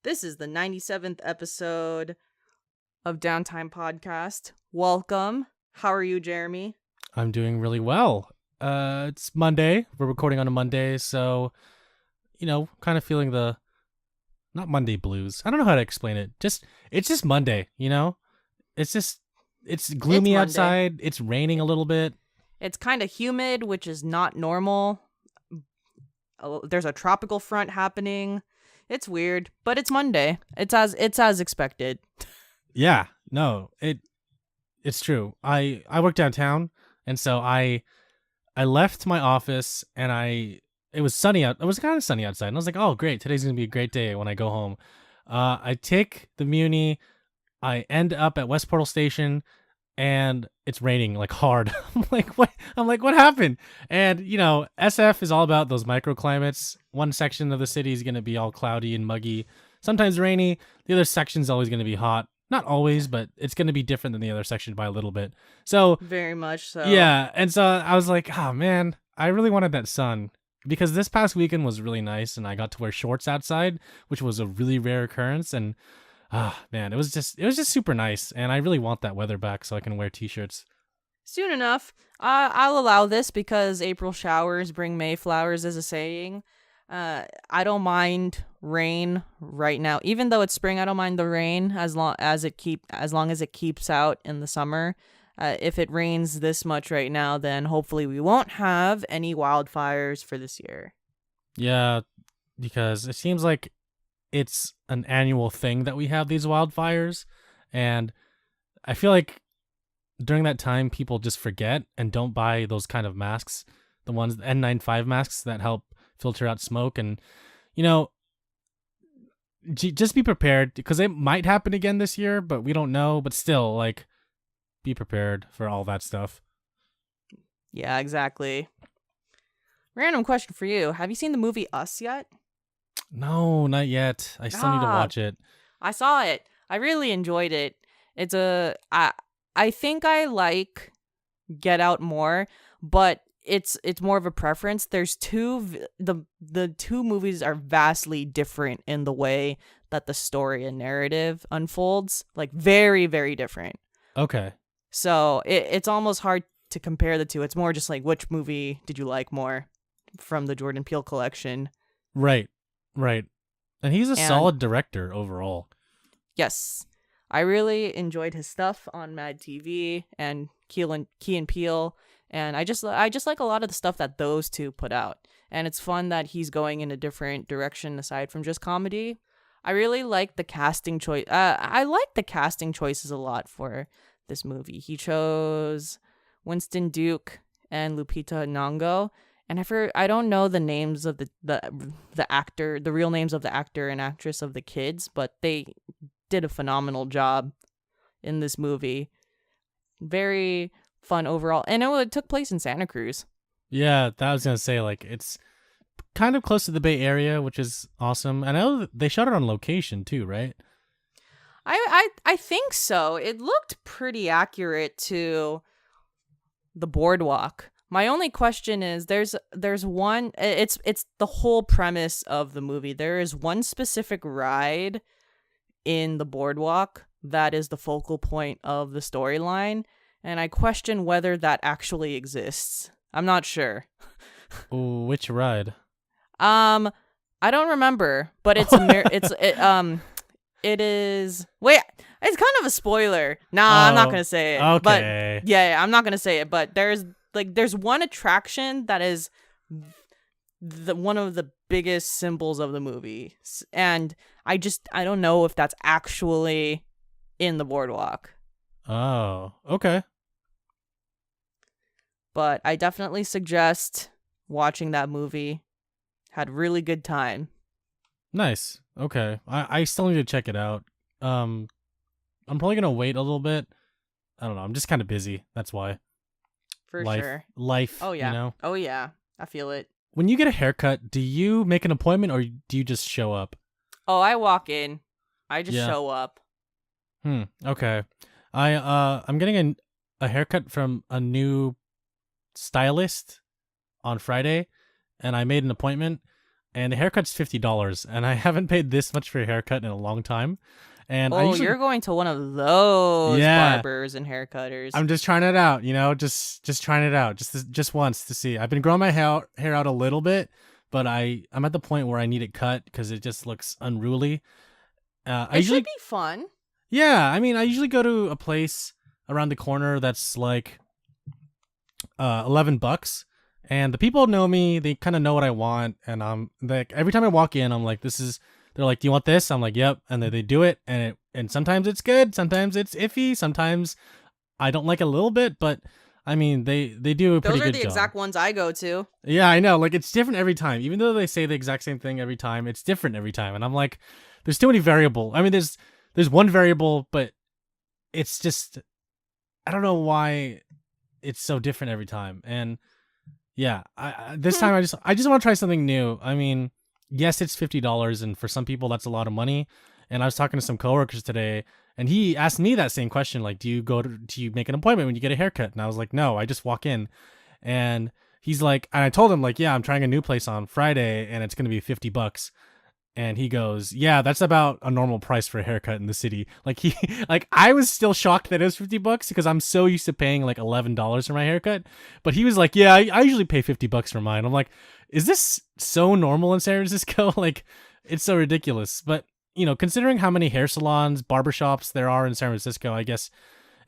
This is the 97th episode of Downtime Podcast. Welcome. How are you, Jeremy? I'm doing really well. It's Monday. We're recording on a Monday, so, kind of feeling not Monday blues. I don't know how to explain it. It's just Monday, it's gloomy Monday. outside. It's raining a little bit. It's kind of humid, which is not normal. There's a tropical front happening. It's weird, but it's Monday. It's as expected. Yeah, no, it's true. I work downtown, and so I left my office, and it was sunny out. It was kind of sunny outside, and I was like, "Oh, great! Today's gonna be a great day when I go home." I take the Muni. I end up at West Portal Station, and it's raining like hard. I'm like, what? What happened? And SF is all about those microclimates. One section of the city is gonna be all cloudy and muggy, sometimes rainy. The other section's always gonna be hot. Not always, but it's gonna be different than the other section by a little bit. So Very much so. yeah, and so I was like, oh man, I really wanted that sun because this past weekend was really nice, and I got to wear shorts outside, which was a really rare occurrence. And man, it was just super nice, and I really want that weather back so I can wear t-shirts. Soon enough. I'll allow this because April showers bring May flowers, is a saying. I don't mind rain right now, even though it's spring. I don't mind the rain as long as it keeps out in the summer. If it rains this much right now, then hopefully we won't have any wildfires for this year. Yeah, because it seems like it's an annual thing that we have these wildfires, and I feel like during that time people just forget and don't buy those kind of masks, the ones N95 masks that help filter out smoke. And just be prepared because it might happen again this year, but we don't know. But still, like, be prepared for all that stuff. Yeah, exactly. Random question for you. Have you seen the movie Us yet? No, not yet. I still need to watch it. I saw it. I really enjoyed it. I think I like Get Out more, but it's more of a preference. There's the two movies are vastly different in the way that the story and narrative unfolds, like very, very different. Okay. So it's almost hard to compare the two. It's more just like, which movie did you like more from the Jordan Peele collection? Right. And he's a solid director overall. Yes. I really enjoyed his stuff on Mad TV and Key and Peele, and I just like a lot of the stuff that those two put out. And it's fun that he's going in a different direction aside from just comedy. I really like the casting choice. I like the casting choices a lot for this movie. He chose Winston Duke and Lupita Nyong'o, and I don't know the names of the actor, the real names of the actor and actress of the kids, but they did a phenomenal job in this movie. Very fun overall, and it took place in Santa Cruz. Yeah, that was gonna say, like, it's kind of close to the Bay Area, which is awesome. I know they shot it on location too, right? I think so. It looked pretty accurate to the Boardwalk. My only question is there's one, it's the whole premise of the movie. There is one specific ride in the Boardwalk that is the focal point of the storyline, and I question whether that actually exists. I'm not sure. Ooh, which ride? I don't remember, but it is. Wait, it's kind of a spoiler. Nah, I'm not gonna say it. Okay. But yeah, I'm not gonna say it. But there's one attraction that is one of the biggest symbols of the movie, and I don't know if that's actually in the Boardwalk. Oh, okay. But I definitely suggest watching that movie. Had really good time. Nice. Okay. I still need to check it out. I'm probably gonna wait a little bit. I don't know. I'm just kind of busy. That's why. For sure. Life. Oh yeah. You know? Oh yeah. I feel it. When you get a haircut, do you make an appointment or do you just show up? Oh, I walk in. I just show up. Okay. I'm getting a haircut from a new stylist on Friday, and I made an appointment. and the haircut's $50, and I haven't paid this much for a haircut in a long time. And I Oh, usually, you're going to one of those yeah, barbers and haircutters. I'm just trying it out, just trying it out, just once to see. I've been growing my hair out a little bit, but I'm at the point where I need it cut because it just looks unruly. I It usually, should be fun. yeah, I mean, I usually go to a place around the corner that's like $11, and the people know me. They kind of know what I want, and I'm like, every time I walk in, I'm like, this is. They're like, do you want this? I'm like, yep, and they do it, and sometimes it's good, sometimes it's iffy, sometimes I don't like it a little bit, but I mean, they do a pretty Those are good the job. exact ones I go to. Yeah, I know. Like, it's different every time. Even though they say the exact same thing every time, it's different every time. And I'm like, there's too many variable. I mean, there's one variable, but it's just, I don't know why it's so different every time. And yeah, this time I just want to try something new. I mean, yes, it's $50, and for some people that's a lot of money. And I was talking to some coworkers today, and he asked me that same question, like, do you make an appointment when you get a haircut? And I was like, no, I just walk in. And he's like, and I told him, like, yeah, I'm trying a new place on Friday, and it's gonna be $50. And he goes, yeah, that's about a normal price for a haircut in the city. Like, like, I was still shocked that it was $50 because I'm so used to paying like $11 for my haircut. But he was like, yeah, I usually pay $50 for mine. I'm like, is this so normal in San Francisco? Like, it's so ridiculous. But, considering how many hair salons, barbershops there are in San Francisco, I guess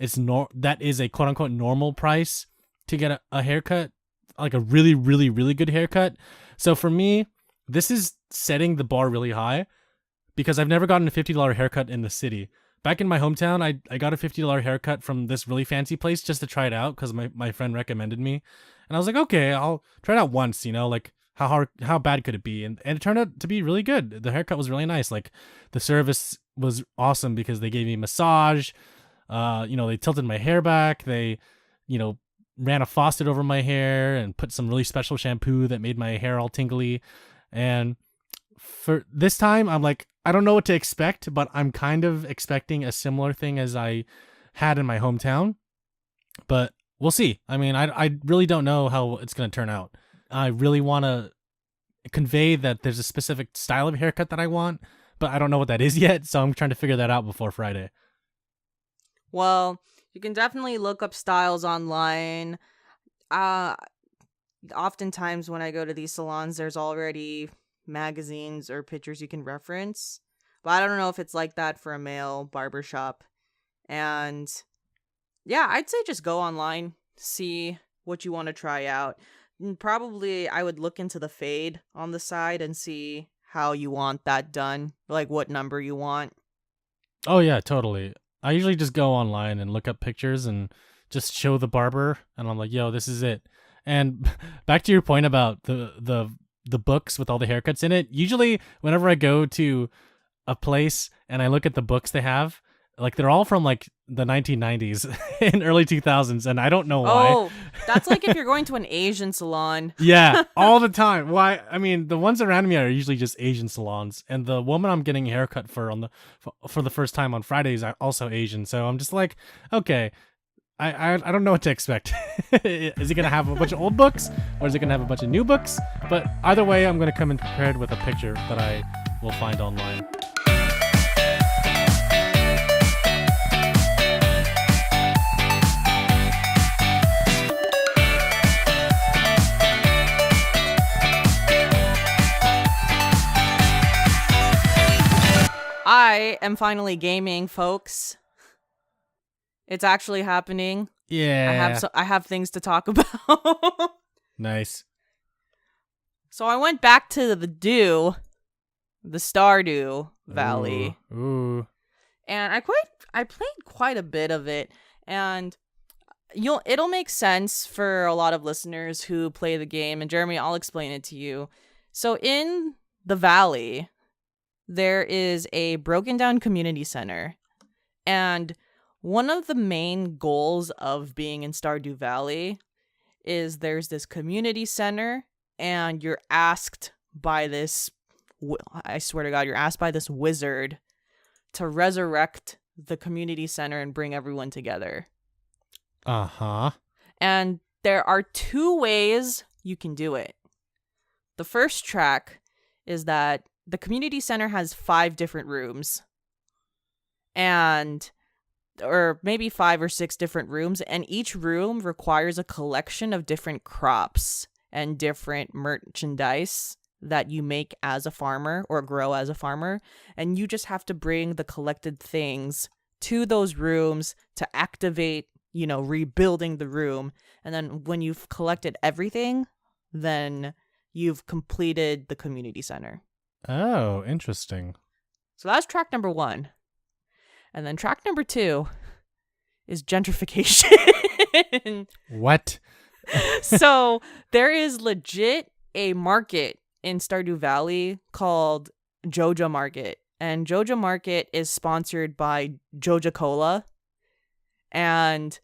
that is a quote unquote normal price to get a haircut, like a really, really, really good haircut. So for me, this is setting the bar really high because I've never gotten a $50 haircut in the city. Back in my hometown, I got a $50 haircut from this really fancy place just to try it out because my friend recommended me. And I was like, okay, I'll try it out once, like how bad could it be? And it turned out to be really good. The haircut was really nice. Like, the service was awesome because they gave me a massage. They tilted my hair back. They, ran a faucet over my hair and put some really special shampoo that made my hair all tingly. And for this time, I'm like, I don't know what to expect, but I'm kind of expecting a similar thing as I had in my hometown. But we'll see. I mean, I really don't know how it's going to turn out. I really want to convey that there's a specific style of haircut that I want, but I don't know what that is yet, so I'm trying to figure that out before Friday. Well, you can definitely look up styles online. Oftentimes when I go to these salons, there's already magazines or pictures you can reference. But I don't know if it's like that for a male barbershop. And yeah, I'd say just go online, see what you want to try out. And probably I would look into the fade on the side and see how you want that done, like what number you want. Oh yeah, totally. I usually just go online and look up pictures and just show the barber, and I'm like, yo, this is it. And back to your point about the books with all the haircuts in it, usually whenever I go to a place and I look at the books they have, like, they're all from like the 1990s and early 2000s, and I don't know why. Oh, that's like if you're going to an Asian salon. Yeah, all the time. Why? I mean, the ones around me are usually just Asian salons, and the woman I'm getting a haircut for for the first time on Friday is also Asian. So I'm just like, okay, I don't know what to expect. Is it gonna have a bunch of old books, or is it gonna have a bunch of new books? But either way, I'm gonna come in prepared with a picture that I will find online. I am finally gaming, folks. It's actually happening. Yeah. I have things to talk about. Nice. So I went back to the Stardew Valley. Ooh. And I played quite a bit of it, and it'll make sense for a lot of listeners who play the game, and Jeremy, I'll explain it to you. So in the valley, there is a broken down community center, and one of the main goals of being in Stardew Valley is there's this community center, and you're asked by this, I swear to God, you're asked by this wizard to resurrect the community center and bring everyone together. Uh-huh. And there are two ways you can do it. The first track is that the community center has 5 different rooms, and or maybe 5 or 6 different rooms, and each room requires a collection of different crops and different merchandise that you make as a farmer or grow as a farmer, and you just have to bring the collected things to those rooms to activate, rebuilding the room. And then when you've collected everything, then you've completed the community center. Oh, interesting. So that's track number 1. And then track number 2 is gentrification. What? So there is legit a market in Stardew Valley called Joja Market. And Joja Market is sponsored by Joja Cola. And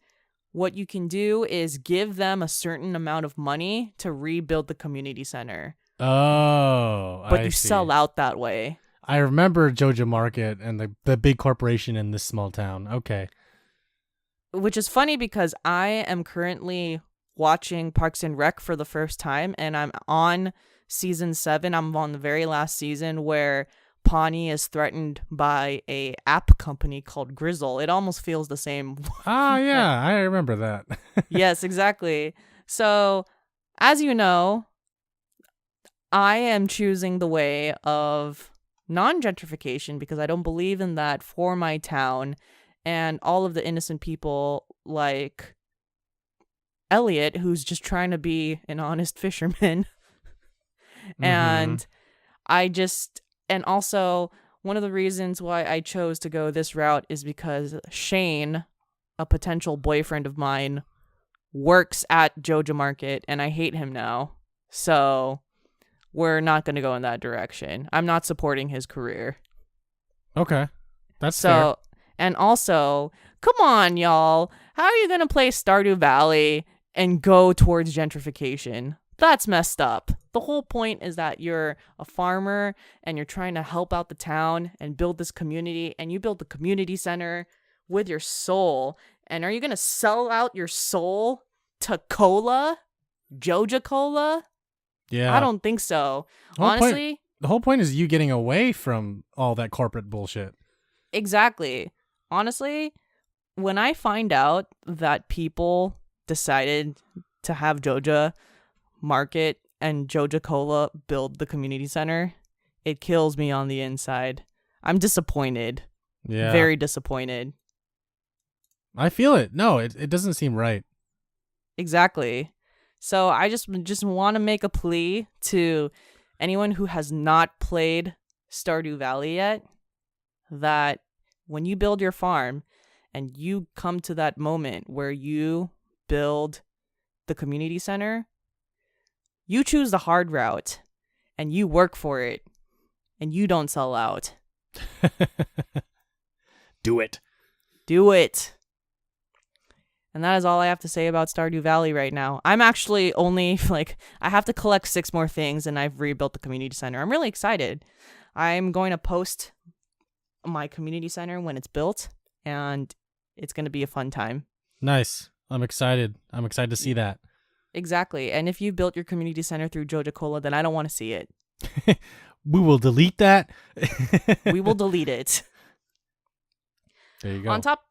what you can do is give them a certain amount of money to rebuild the community center. Oh, but I you see. sell out that way. I remember Joja Market and the big corporation in this small town. Okay. Which is funny because I am currently watching Parks and Rec for the first time, and I'm on season 7. I'm on the very last season where Pawnee is threatened by a app company called Grizzle. It almost feels the same. Ah, yeah, I remember that. Yes, exactly. So, as you know, I am choosing the way of non-gentrification because I don't believe in that for my town and all of the innocent people like Elliot, who's just trying to be an honest fisherman. And and also one of the reasons why I chose to go this route is because Shane, a potential boyfriend of mine, works at Joja Market and I hate him now. So we're not going to go in that direction. I'm not supporting his career. Okay. That's fair. And also, come on, y'all. How are you going to play Stardew Valley and go towards gentrification? That's messed up. The whole point is that you're a farmer and you're trying to help out the town and build this community, and you build the community center with your soul. And are you going to sell out your soul to cola? Joja Cola? Yeah. I don't think so. Honestly, the whole point is you getting away from all that corporate bullshit. Exactly. Honestly, when I find out that people decided to have Joja Market and Joja Cola build the community center, it kills me on the inside. I'm disappointed. Yeah. Very disappointed. I feel it. No, it doesn't seem right. Exactly. So I just want to make a plea to anyone who has not played Stardew Valley yet, that when you build your farm and you come to that moment where you build the community center, you choose the hard route and you work for it and you don't sell out. Do it. Do it. And that is all I have to say about Stardew Valley right now. I'm actually only, I have to collect 6 more things and I've rebuilt the community center. I'm really excited. I'm going to post my community center when it's built, and it's going to be a fun time. Nice. I'm excited. I'm excited to see that. Exactly. And if you built your community center through Joja Cola, then I don't want to see it. We will delete that. We will delete it. There you go. On top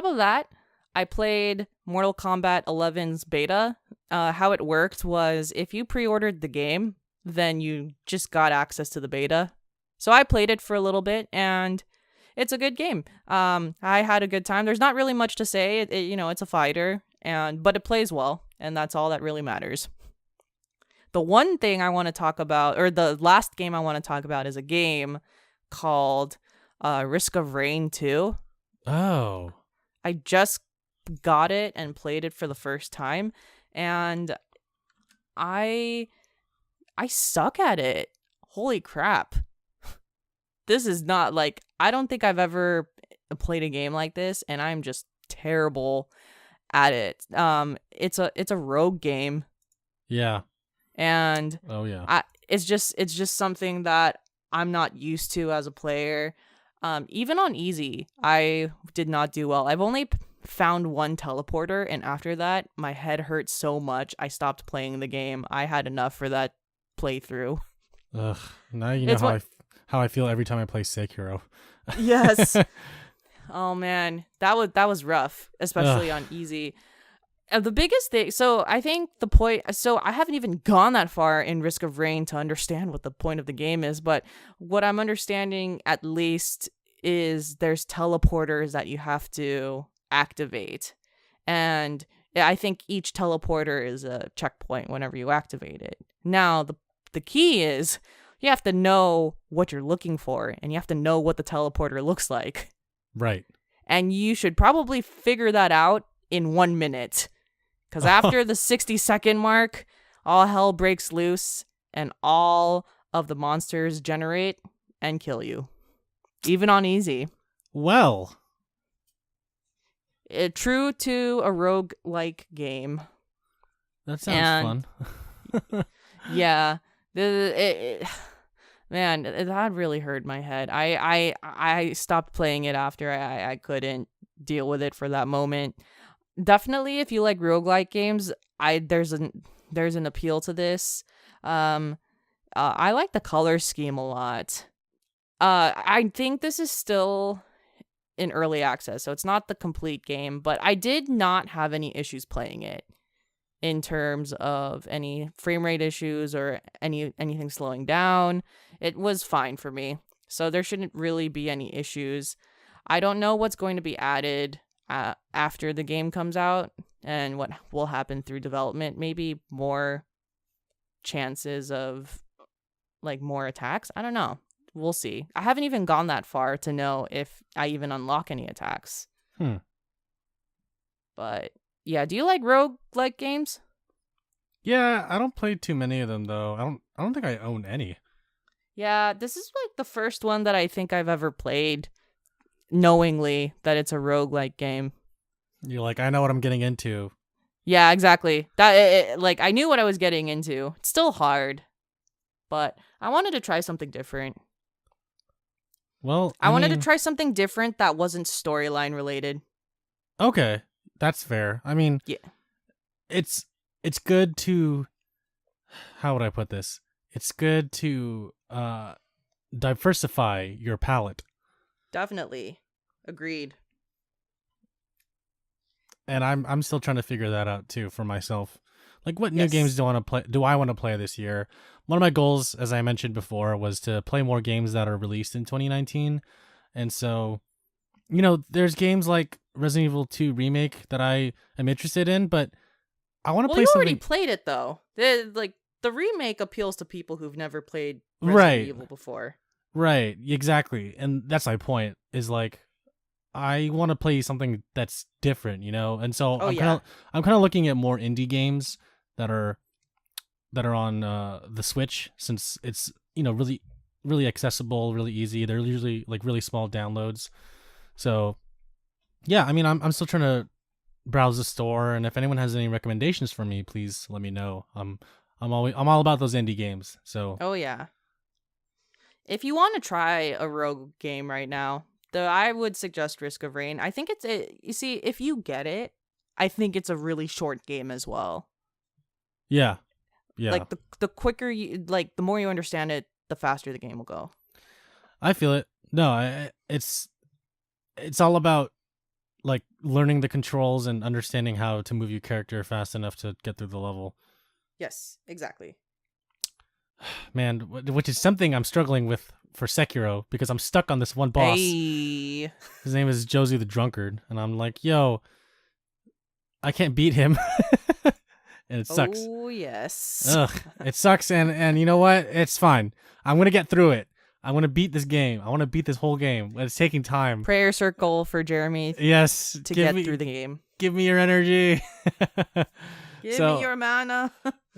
of that, I played Mortal Kombat 11's beta. How it worked was if you pre-ordered the game, then you just got access to the beta. So I played it for a little bit, and it's a good game. I had a good time. There's not really much to say. It's a fighter, but it plays well, and that's all that really matters. The one thing I want to talk about, or the last game I want to talk about, is a game called Risk of Rain 2. Oh. I just got it and played it for the first time, and I suck at it. Holy crap. This is not I don't think I've ever played a game like this, and I'm just terrible at it. It's a rogue game. Yeah. And oh yeah. It's just something that I'm not used to as a player. Even on easy, I did not do well. I've only found one teleporter, and after that, my head hurt so much I stopped playing the game. I had enough for that playthrough. Ugh. Now you know It's what how I feel every time I play Sekiro. Yes. Oh man, that was rough, Ugh. especially on easy. The biggest thing, so I think the point, so I haven't even gone that far in Risk of Rain to understand what the point of the game is, but what I'm understanding at least is there's teleporters that you have to activate. And I think each teleporter is a checkpoint whenever you activate it. Now, the key is you have to know what you're looking for, and you have to know what the teleporter looks like. Right. And you should probably figure that out in 1 minute. Because after the 60-second mark, all hell breaks loose and all of the monsters generate and kill you. Even on easy. Well. True to a roguelike game. That sounds fun. Yeah. Man, that really hurt my head. I stopped playing it after I couldn't deal with it for that moment. Definitely, if you like roguelike games, there's an appeal to this. I like the color scheme a lot. I think this is still in early access, so it's not the complete game, but I did not have any issues playing it in terms of any frame rate issues or anything slowing down. It was fine for me, so there shouldn't really be any issues. I don't know what's going to be added after the game comes out and what will happen through development. Maybe more chances of like more attacks. I don't know. We'll see. I haven't even gone that far to know if I even unlock any attacks. But yeah, do you like roguelike games? Yeah, I don't play too many of them though. I don't think I own any. Yeah, this is like the first one that I think I've ever played knowingly that it's a roguelike game. You're like, I know what I'm getting into. Yeah, exactly. Like I knew what I was getting into. It's still hard, but I wanted to try something different. Well, I wanted to try something different that wasn't storyline related. Okay, that's fair. I mean, yeah, it's good to, how would I put this? It's good to diversify your palette. Definitely. Agreed. And I'm still trying to figure that out too for myself. Like, what new games do I want to play this year? One of my goals, as I mentioned before, was to play more games that are released in 2019. And so, there's games like Resident Evil 2 Remake that I am interested in, but I want to play something. You already played it though. The remake appeals to people who've never played Resident Evil before. Right, exactly. And that's my point, is like, I want to play something that's different, And so I'm kind of looking at more indie games that are on the Switch, since it's, really really accessible, really easy. They're usually like really small downloads. So yeah, I mean, I'm still trying to browse the store, and if anyone has any recommendations for me, please let me know. I'm all about those indie games. So oh yeah. If you want to try a rogue game right now, I would suggest Risk of Rain. I think you see, if you get it, I think it's a really short game as well. Yeah. Yeah. Like the quicker you, like, the more you understand it, the faster the game will go. I feel it. No, it's all about like learning the controls and understanding how to move your character fast enough to get through the level. Yes, exactly. Man, which is something I'm struggling with for Sekiro, because I'm stuck on this one boss. Hey. His name is Josie the Drunkard, and I'm like, yo, I can't beat him. And it sucks. Oh, yes. Ugh, it sucks, and you know what? It's fine. I'm going to get through it. I want to beat this game. I want to beat this whole game. It's taking time. Prayer circle for Jeremy. Yes. To get through the game. Give me your energy. Give me your mana.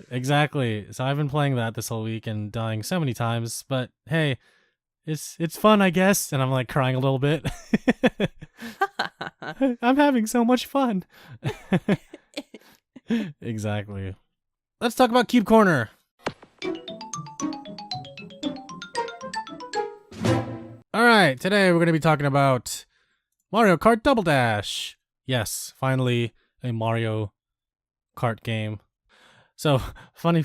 Exactly. So I've been playing that this whole week and dying so many times, but hey, it's fun, I guess. And I'm like crying a little bit. I'm having so much fun. Exactly. Let's talk about Cube Corner. All right, today we're going to be talking about Mario Kart Double Dash. Yes, finally a Mario Kart game. So, funny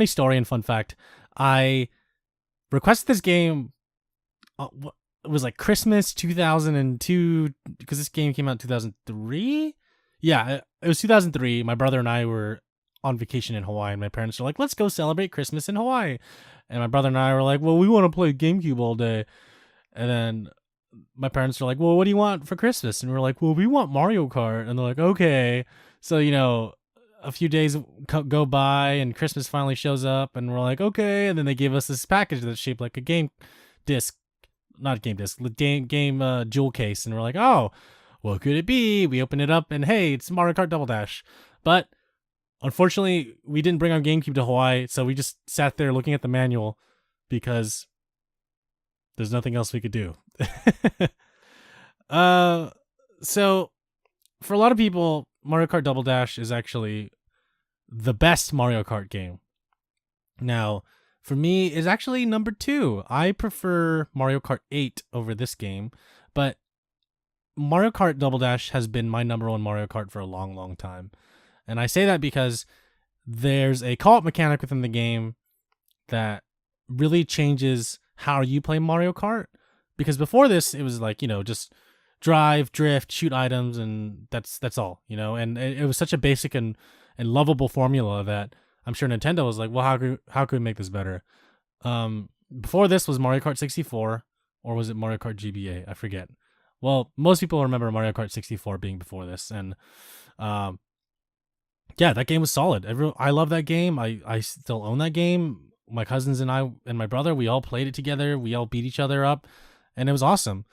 story and fun fact. I requested this game. It was like Christmas 2002 because this game came out in 2003. Yeah, it was 2003. My brother and I were on vacation in Hawaii, and my parents were like, "Let's go celebrate Christmas in Hawaii." And my brother and I were like, "Well, we want to play GameCube all day." And then my parents were like, "Well, what do you want for Christmas?" And we're like, "Well, we want Mario Kart." And they're like, "Okay." So, a few days go by and Christmas finally shows up and we're like, "Okay." And then they give us this package that's shaped like a game disc, not a game disc, game jewel case. And we're like, "Oh, what could it be?" We open it up and hey, it's Mario Kart Double Dash. But unfortunately, we didn't bring our GameCube to Hawaii. So we just sat there looking at the manual because there's nothing else we could do. So for a lot of people, Mario Kart Double Dash is actually the best Mario Kart game. Now, for me, it's actually number 2. I prefer Mario Kart 8 over this game, but Mario Kart Double Dash has been my number 1 Mario Kart for a long, long time. And I say that because there's a co-op mechanic within the game that really changes how you play Mario Kart. Because before this, it was like, just drive, drift, shoot items, and that's all, and it was such a basic and lovable formula that I'm sure Nintendo was like, well, how could we make this better? Before this was Mario Kart 64, or was it Mario Kart GBA? I forget. Well, most people remember Mario Kart 64 being before this, and yeah, that game was solid. I love that game. I still own that game. My cousins and I and my brother, we all played it together. We all beat each other up, and it was awesome.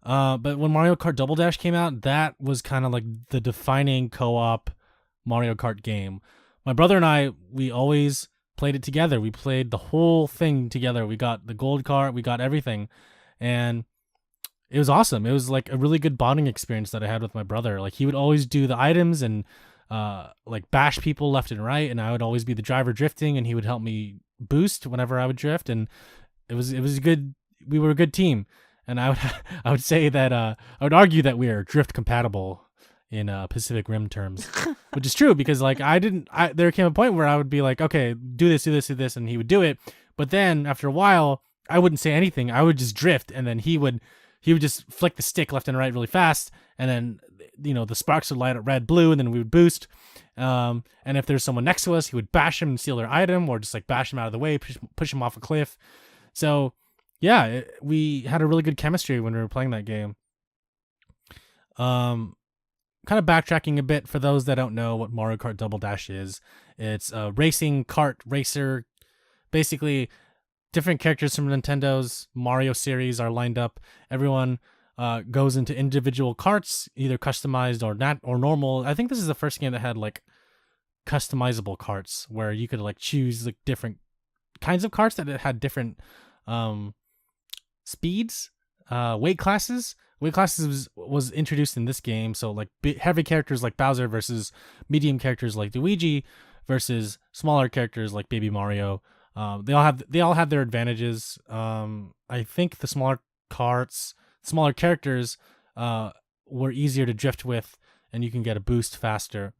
But when Mario Kart Double Dash came out, that was kind of like the defining co-op Mario Kart game. My brother and I, we always played it together. We played the whole thing together. We got the gold cart, we got everything, and it was awesome. It was like a really good bonding experience that I had with my brother. Like he would always do the items and like bash people left and right, and I would always be the driver drifting, and he would help me boost whenever I would drift, and it was good. We were a good team, and I would say that I would argue that we are drift compatible in Pacific Rim terms, which is true because like there came a point where I would be like, okay, do this, and he would do it, but then after a while I wouldn't say anything. I would just drift, and then he would just flick the stick left and right really fast, and then the sparks would light up red, blue, and then we would boost. And if there's someone next to us, he would bash him and steal their item, or just like bash him out of the way, push him off a cliff. So yeah, we had a really good chemistry when we were playing that game. Kind of backtracking a bit for those that don't know what Mario Kart Double Dash is. It's a racing kart racer. Basically, different characters from Nintendo's Mario series are lined up. Everyone goes into individual carts, either customized or not or normal. I think this is the first game that had like customizable carts where you could like choose like different kinds of carts that had different speeds, weight classes. Weight classes was introduced in this game, so like heavy characters like Bowser versus medium characters like Luigi versus smaller characters like Baby Mario. They all have their advantages. I think the smaller characters were easier to drift with, and you can get a boost faster.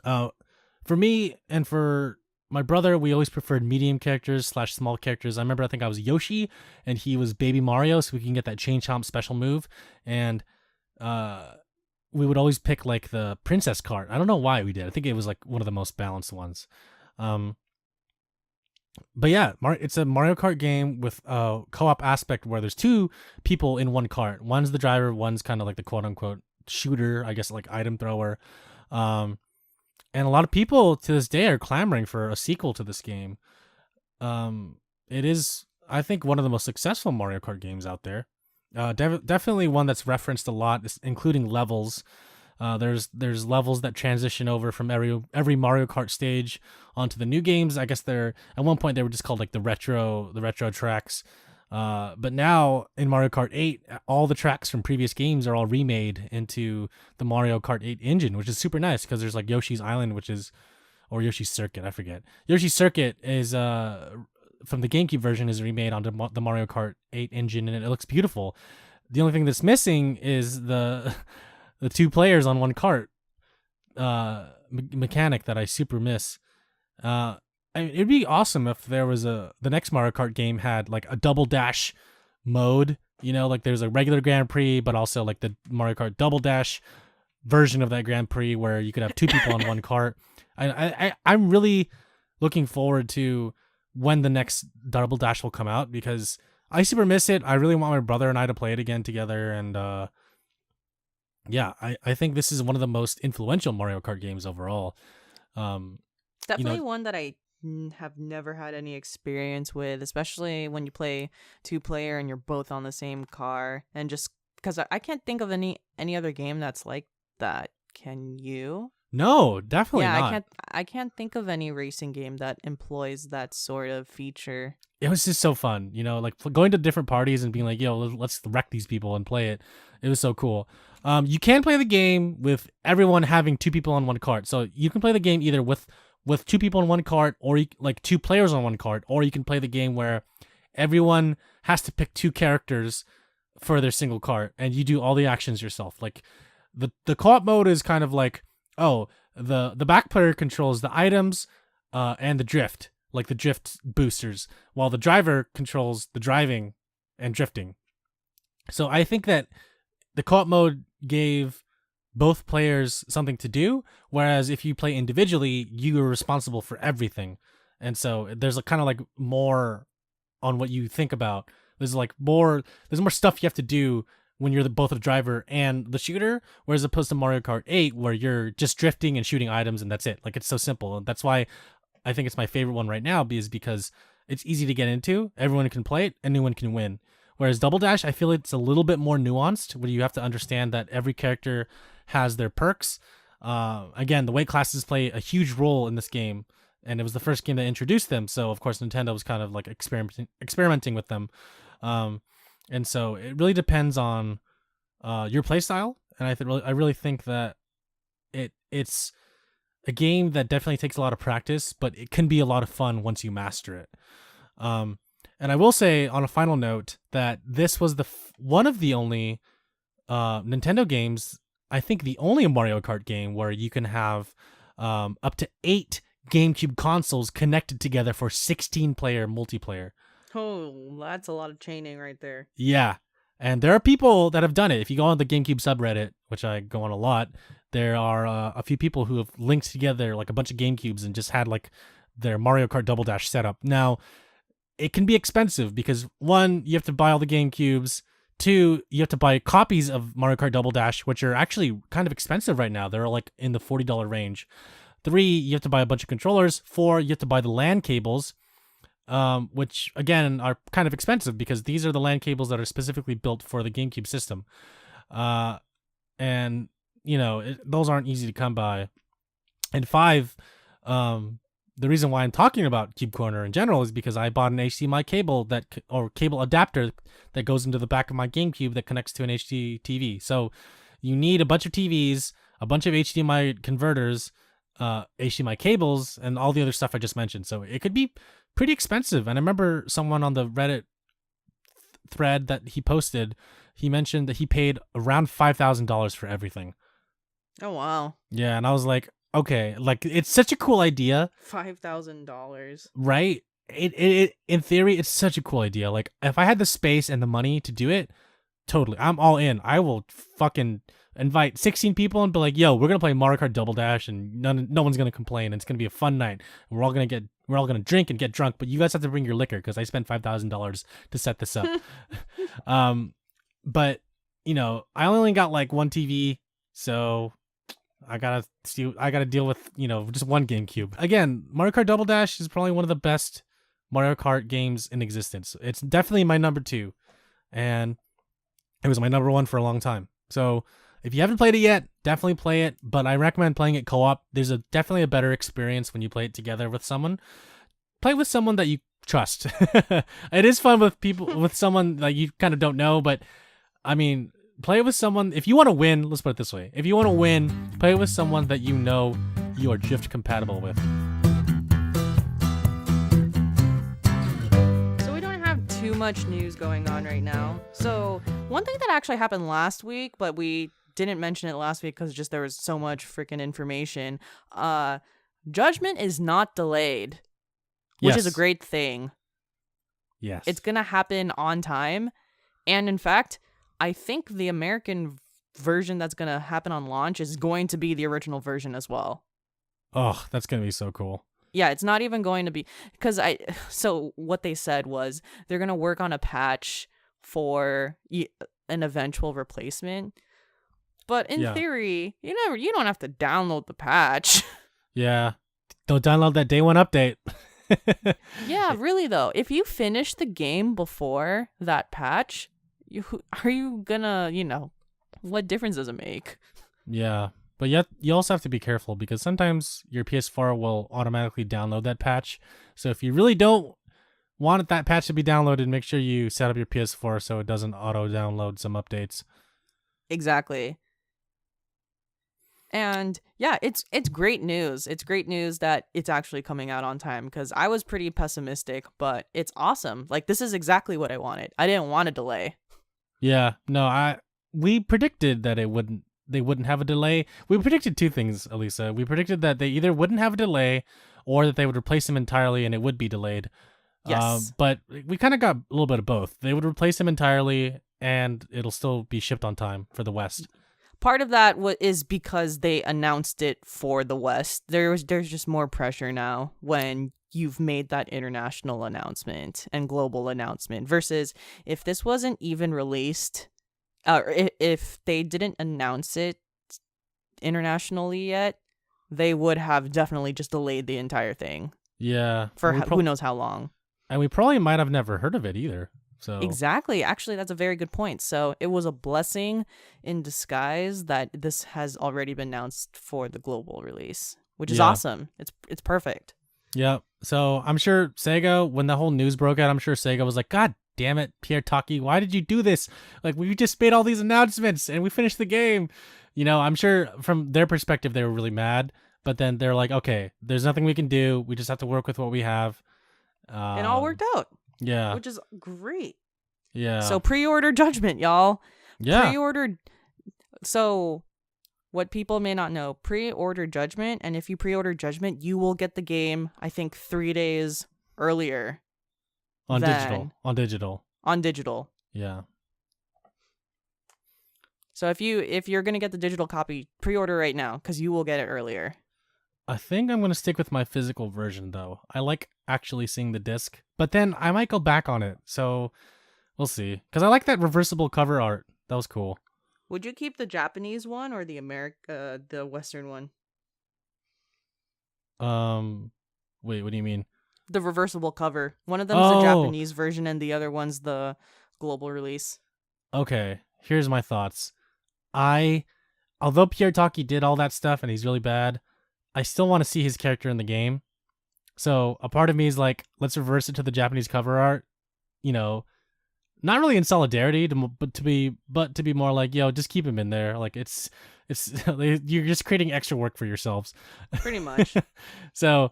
For me and for my brother, we always preferred medium characters / small characters. I remember I think I was Yoshi and he was Baby Mario, so we can get that chain chomp special move. And we would always pick like the princess cart. I don't know why we did. I think it was like one of the most balanced ones. But yeah, it's a Mario Kart game with a co-op aspect where there's 2 people in one cart. One's the driver, one's kind of like the quote-unquote shooter, I guess, like item thrower. And a lot of people to this day are clamoring for a sequel to this game. It is, I think, one of the most successful Mario Kart games out there. Definitely one that's referenced a lot, including levels. There's levels that transition over from every Mario Kart stage onto the new games. I guess at one point they were just called like the retro tracks. But now in Mario Kart 8, all the tracks from previous games are all remade into the Mario Kart 8 engine, which is super nice because there's like Yoshi's Island, or Yoshi's Circuit, I forget. Yoshi's Circuit is from the GameCube version is remade onto the Mario Kart 8 engine, and it looks beautiful. The only thing that's missing is the 2 players on one cart mechanic that I super miss. I mean, it'd be awesome if there was the next Mario Kart game had like a double dash mode. You know, like there's a regular Grand Prix, but also like the Mario Kart Double Dash version of that Grand Prix where you could have two people on one cart. I'm really looking forward to when the next Double Dash will come out because I super miss it. I really want my brother and I to play it again together. And yeah, I think this is one of the most influential Mario Kart games overall. Definitely one that I have never had any experience with, especially when you play 2-player and you're both on the same car. And just because I can't think of any other game that's like that. Can you? No, definitely yeah, not. I can't think of any racing game that employs that sort of feature. It was just so fun, you know, like going to different parties and being like, yo, let's wreck these people and play it. It was so cool. You can play the game with everyone having two people on one cart. So you can play the game either with two people on one cart or like two players on one cart, or you can play the game where everyone has to pick two characters for their single cart and you do all the actions yourself. Like the co-op mode is kind of like, oh, the back player controls the items and the drift, like the drift boosters, while the driver controls the driving and drifting. So I think that the co-op mode gave both players something to do, whereas if you play individually, you are responsible for everything. And so there's a kind of like more on what you think about. There's more stuff you have to do when you're both the driver and the shooter, whereas opposed to Mario Kart 8, where you're just drifting and shooting items and that's it. Like, it's so simple. And that's why I think it's my favorite one right now, because it's easy to get into. Everyone can play it. Anyone can win. Whereas Double Dash, I feel it's a little bit more nuanced, where you have to understand that every character has their perks. Again, the weight classes play a huge role in this game, and it was the first game that introduced them. So, of course, Nintendo was kind of like experimenting with them. And so it really depends on your playstyle, and I really think that it's a game that definitely takes a lot of practice, but it can be a lot of fun once you master it. And I will say on a final note that this was one of the only Nintendo games, I think the only Mario Kart game where you can have up to 8 GameCube consoles connected together for 16-player multiplayer. Oh, that's a lot of chaining right there. Yeah. And there are people that have done it. If you go on the GameCube subreddit, which I go on a lot, there are a few people who have linked together like a bunch of GameCubes and just had like their Mario Kart Double Dash setup. Now, it can be expensive because 1, you have to buy all the GameCubes. 2, you have to buy copies of Mario Kart Double Dash, which are actually kind of expensive right now. They're like in the $40 range. 3, you have to buy a bunch of controllers. 4, you have to buy the LAN cables, which again are kind of expensive because these are the LAN cables that are specifically built for the GameCube system. And you know, those aren't easy to come by. And 5, the reason why I'm talking about Cube Corner in general is because I bought an HDMI cable or cable adapter that goes into the back of my GameCube that connects to an HD TV. So you need a bunch of TVs, a bunch of HDMI converters, HDMI cables, and all the other stuff I just mentioned. So it could be pretty expensive. And I remember someone on the Reddit thread that he posted, he mentioned that he paid around $5,000 for everything. Oh, wow. Yeah, and I was like, okay, like it's such a cool idea. $5,000. Right? It in theory, it's such a cool idea. Like if I had the space and the money to do it, totally, I'm all in. I will fucking invite 16 people and be like, yo, we're gonna play Mario Kart Double Dash and no one's gonna complain. And it's gonna be a fun night. And we're all gonna drink and get drunk, but you guys have to bring your liquor because I spent $5,000 to set this up. But you know, I only got like one TV, so I gotta deal with, you know, just one GameCube. Again, Mario Kart Double Dash is probably one of the best Mario Kart games in existence. It's definitely my number 2, and it was my number 1 for a long time. So if you haven't played it yet, definitely play it, but I recommend playing it co-op. There's definitely a better experience when you play it together with someone. Play with someone that you trust. It is fun with someone that you kind of don't know, but I mean, play it with someone. If you want to win, let's put it this way. If you want to win, play it with someone that you know you are drift compatible with. So we don't have too much news going on right now. So one thing that actually happened last week, but we didn't mention it last week because just there was so much freaking information. Judgment is not delayed. which is a Yes. great thing. Yes. It's going to happen on time. And in fact, I think the American version that's going to happen on launch is going to be the original version as well. Oh, that's going to be so cool. Yeah, it's not even going to be so what they said was they're going to work on a patch for an eventual replacement. But in theory, you don't have to download the patch. Yeah. Don't download that day one update. Yeah, really though. If you finish the game before that patch, are you gonna, what difference does it make? Yeah. But yet you also have to be careful because sometimes your PS4 will automatically download that patch. So if you really don't want that patch to be downloaded, make sure you set up your PS4 so it doesn't auto-download some updates. Exactly. And yeah, it's great news. It's great news that it's actually coming out on time because I was pretty pessimistic, but it's awesome. Like, this is exactly what I wanted. I didn't want a delay. Yeah. No, we predicted that they wouldn't have a delay. We predicted two things, Alyssa. We predicted that they either wouldn't have a delay or that they would replace him entirely and it would be delayed. Yes. But we kind of got a little bit of both. They would replace him entirely and it'll still be shipped on time for the West. Part of that is because they announced it for the West. There's just more pressure now when you've made that international announcement and global announcement versus if this wasn't even released, or if they didn't announce it internationally yet, they would have definitely just delayed the entire thing. Yeah. For who knows how long. And we probably might have never heard of it either. So Exactly. Actually, that's a very good point. So it was a blessing in disguise that this has already been announced for the global release, which is awesome. It's perfect. Yeah. So I'm sure Sega, when the whole news broke out, I'm sure Sega was like, God damn it, Pierre Taki, why did you do this? Like, we just made all these announcements and we finished the game. I'm sure from their perspective, they were really mad. But then they're like, okay, there's nothing we can do. We just have to work with what we have. It all worked out. Yeah. Which is great. Yeah. So pre-order Judgment, y'all. Yeah. Pre-order. So what people may not know, pre-order Judgment. And if you pre-order Judgment, you will get the game, I think, 3 days earlier. On digital. On digital. Yeah. So if you're going to get the digital copy, pre-order right now because you will get it earlier. I think I'm going to stick with my physical version, though. I like actually seeing the disc, but then I might go back on it. So we'll see. Because I like that reversible cover art. That was cool. Would you keep the Japanese one or the the Western one? Wait, what do you mean? The reversible cover. One of them is the Japanese version and the other one's the global release. Okay, here's my thoughts. Although Pierre Taki did all that stuff and he's really bad, I still want to see his character in the game. So a part of me is like, let's reverse it to the Japanese cover art. Not really in solidarity, but to be more like, yo, just keep him in there. Like it's you're just creating extra work for yourselves. Pretty much. So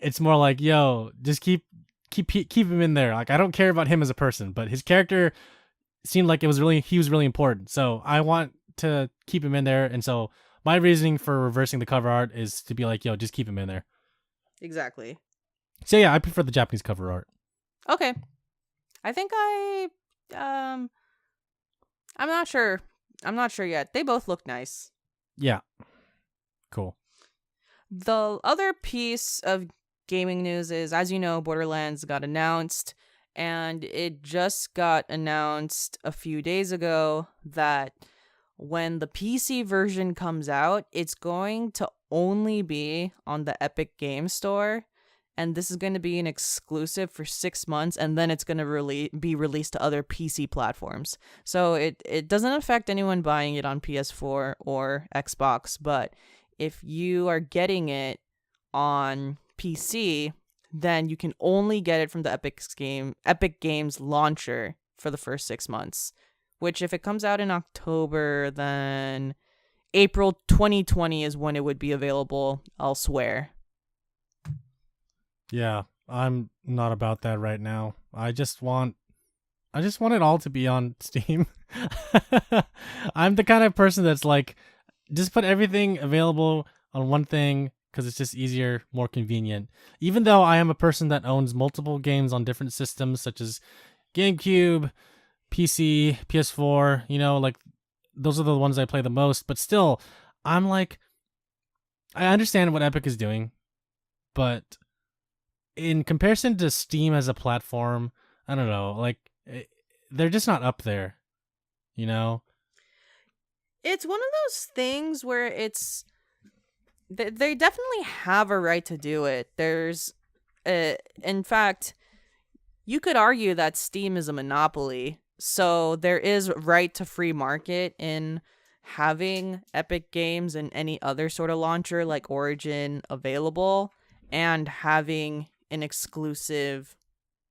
it's more like, yo, just keep him in there. Like I don't care about him as a person, but his character seemed like he was really important. So I want to keep him in there, and so my reasoning for reversing the cover art is to be like, yo, just keep him in there. Exactly. So yeah, I prefer the Japanese cover art. Okay. I think I'm not sure. I'm not sure yet. They both look nice. Yeah. Cool. The other piece of gaming news is, as you know, Borderlands got announced, and it just got announced a few days ago that when the PC version comes out, it's going to only be on the Epic Games Store, and this is going to be an exclusive for 6 months, and then it's going to be released to other PC platforms. So it doesn't affect anyone buying it on PS4 or Xbox, but if you are getting it on PC, then you can only get it from the Epic Games launcher for the first 6 months. Which, if it comes out in October, then April 2020 is when it would be available elsewhere. Yeah, I'm not about that right now. I just want it all to be on Steam. I'm the kind of person that's like, just put everything available on one thing because it's just easier, more convenient. Even though I am a person that owns multiple games on different systems, such as GameCube, PC, PS4, like those are the ones I play the most. But still, I'm like, I understand what Epic is doing, but in comparison to Steam as a platform, I don't know, like they're just not up there, It's one of those things where they definitely have a right to do it. In fact, you could argue that Steam is a monopoly, so there is right to free market in having Epic Games and any other sort of launcher like Origin available, and having an exclusive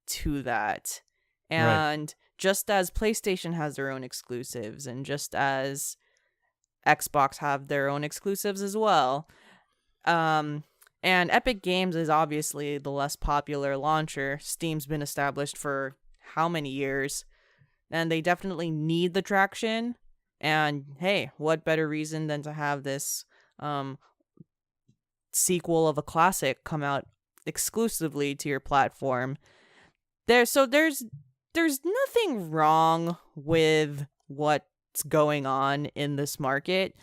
to that. And just as PlayStation has their own exclusives, and just as Xbox have their own exclusives as well, and Epic Games is obviously the less popular launcher. Steam's been established for how many years, and they definitely need the traction. And hey, what better reason than to have this sequel of a classic come out exclusively to your platform? There's nothing wrong with what's going on in this market,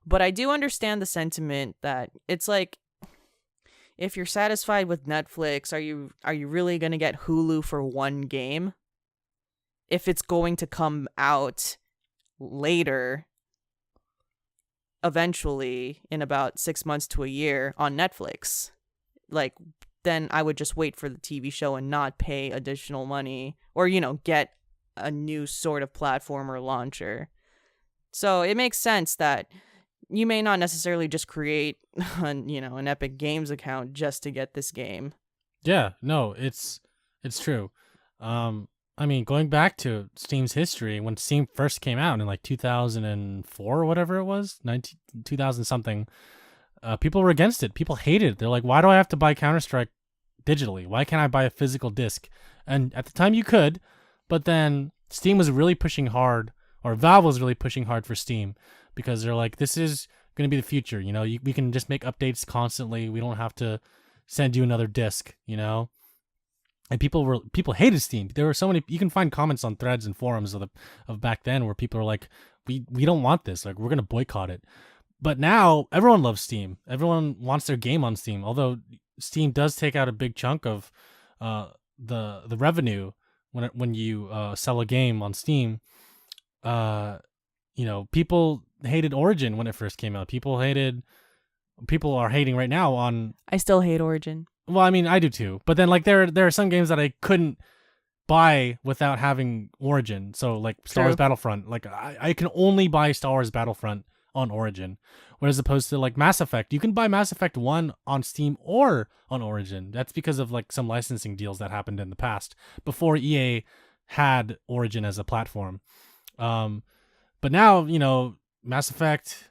but I do understand the sentiment that it's like, if you're satisfied with Netflix, are you really going to get Hulu for one game if it's going to come out later, eventually in about 6 months to a year on Netflix? Like, then I would just wait for the TV show and not pay additional money, or get a new sort of platform or launcher. So it makes sense that you may not necessarily just create an Epic Games account just to get this game. Yeah, no, it's true. I mean, going back to Steam's history, when Steam first came out in like 2004 or whatever it was, 2000 something, people were against it. People hated it. They're like, why do I have to buy Counter-Strike digitally? Why can't I buy a physical disc? And at the time you could, but then Steam was really pushing hard, or Valve was really pushing hard for Steam, because they're like, this is going to be the future. We can just make updates constantly. We don't have to send you another disc, And people hated Steam. There were so many. You can find comments on threads and forums of back then where people are like, we don't want this. Like, we're gonna boycott it. But now everyone loves Steam. Everyone wants their game on Steam. Although Steam does take out a big chunk of the revenue when you sell a game on Steam. People hated Origin when it first came out. People are hating right now on. I still hate Origin. Well, I mean, I do too. But then, like, there are some games that I couldn't buy without having Origin. So, like, Star Wars Battlefront. Like, I can only buy Star Wars Battlefront on Origin. Whereas opposed to, like, Mass Effect. You can buy Mass Effect 1 on Steam or on Origin. That's because of, like, some licensing deals that happened in the past before EA had Origin as a platform. But now, Mass Effect,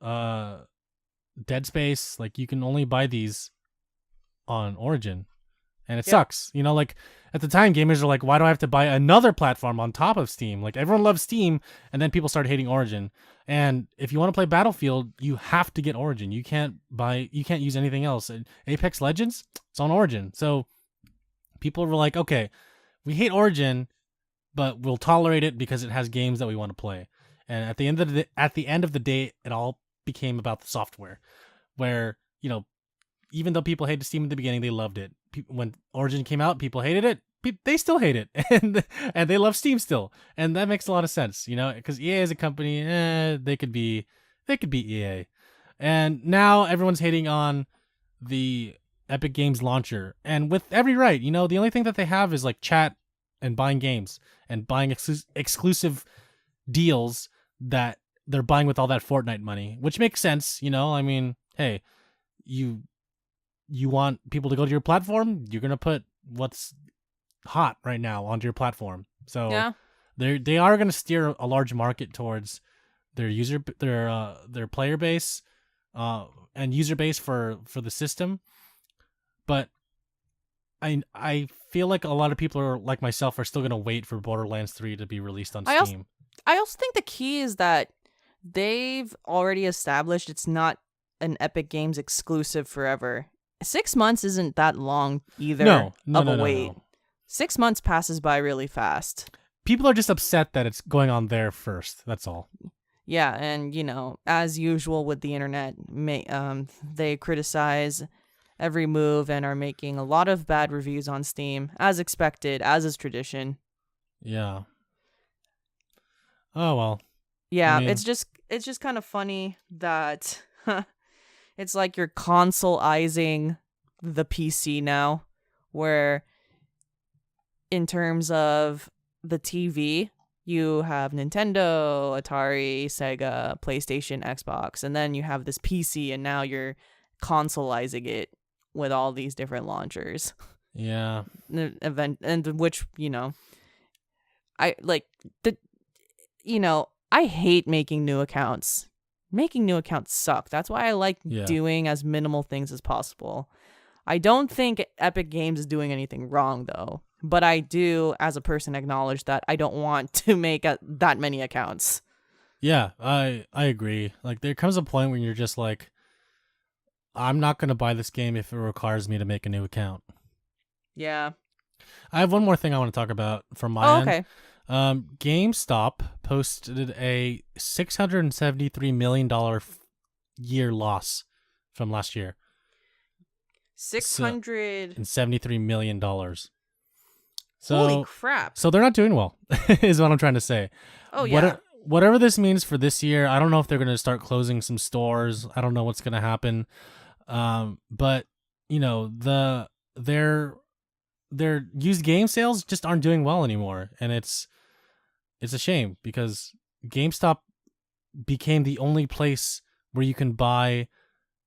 Dead Space, like, you can only buy these on Origin, and it sucks. Like, at the time, gamers are like, why do I have to buy another platform on top of Steam? Like, everyone loves Steam, and then people started hating Origin. And if you want to play Battlefield, you have to get Origin. You can't use anything else. And Apex Legends, it's on Origin. So people were like, okay, we hate Origin, but we'll tolerate it because it has games that we want to play. And at the end of the day, it all became about the software, where, even though people hated Steam in the beginning, they loved it. When Origin came out, people hated it. They still hate it, and they love Steam still, and that makes a lot of sense, because EA as a company, they could be EA, and now everyone's hating on the Epic Games launcher, and with every right. The only thing that they have is like chat and buying games and buying exclusive deals that they're buying with all that Fortnite money, which makes sense. I mean, hey, you want people to go to your platform, you're going to put what's hot right now onto your platform. So yeah. They are going to steer a large market towards their player base and user base for the system. But I feel like a lot of people are like myself are still going to wait for Borderlands 3 to be released on Steam. I also think the key is that they've already established it's not an Epic Games exclusive forever. 6 months isn't that long either No, a wait. no. 6 months passes by really fast. People are just upset that it's going on there first. That's all. Yeah, and as usual with the internet, they criticize every move and are making a lot of bad reviews on Steam, as expected, as is tradition. Yeah. Oh well. Yeah, I mean, it's just kind of funny that it's like you're consoleizing the PC now, where in terms of the TV, you have Nintendo, Atari, Sega, PlayStation, Xbox, and then you have this PC, and now you're consoleizing it with all these different launchers. Yeah. Event and which I like the I hate making new accounts. Making new accounts suck. That's why I like doing as minimal things as possible. I don't think Epic Games is doing anything wrong though, but I do as a person acknowledge that I don't want to make that many accounts. Yeah, I agree. Like there comes a point when you're just like, I'm not going to buy this game if it requires me to make a new account. Yeah. I have one more thing I want to talk about from my end. Okay. GameStop posted a $673 million year loss from last year. $673 million. So, holy crap. So they're not doing well, is what I'm trying to say. Oh, yeah. Whatever this means for this year, I don't know if they're going to start closing some stores. I don't know what's going to happen. But, their used game sales just aren't doing well anymore. And it's a shame because GameStop became the only place where you can buy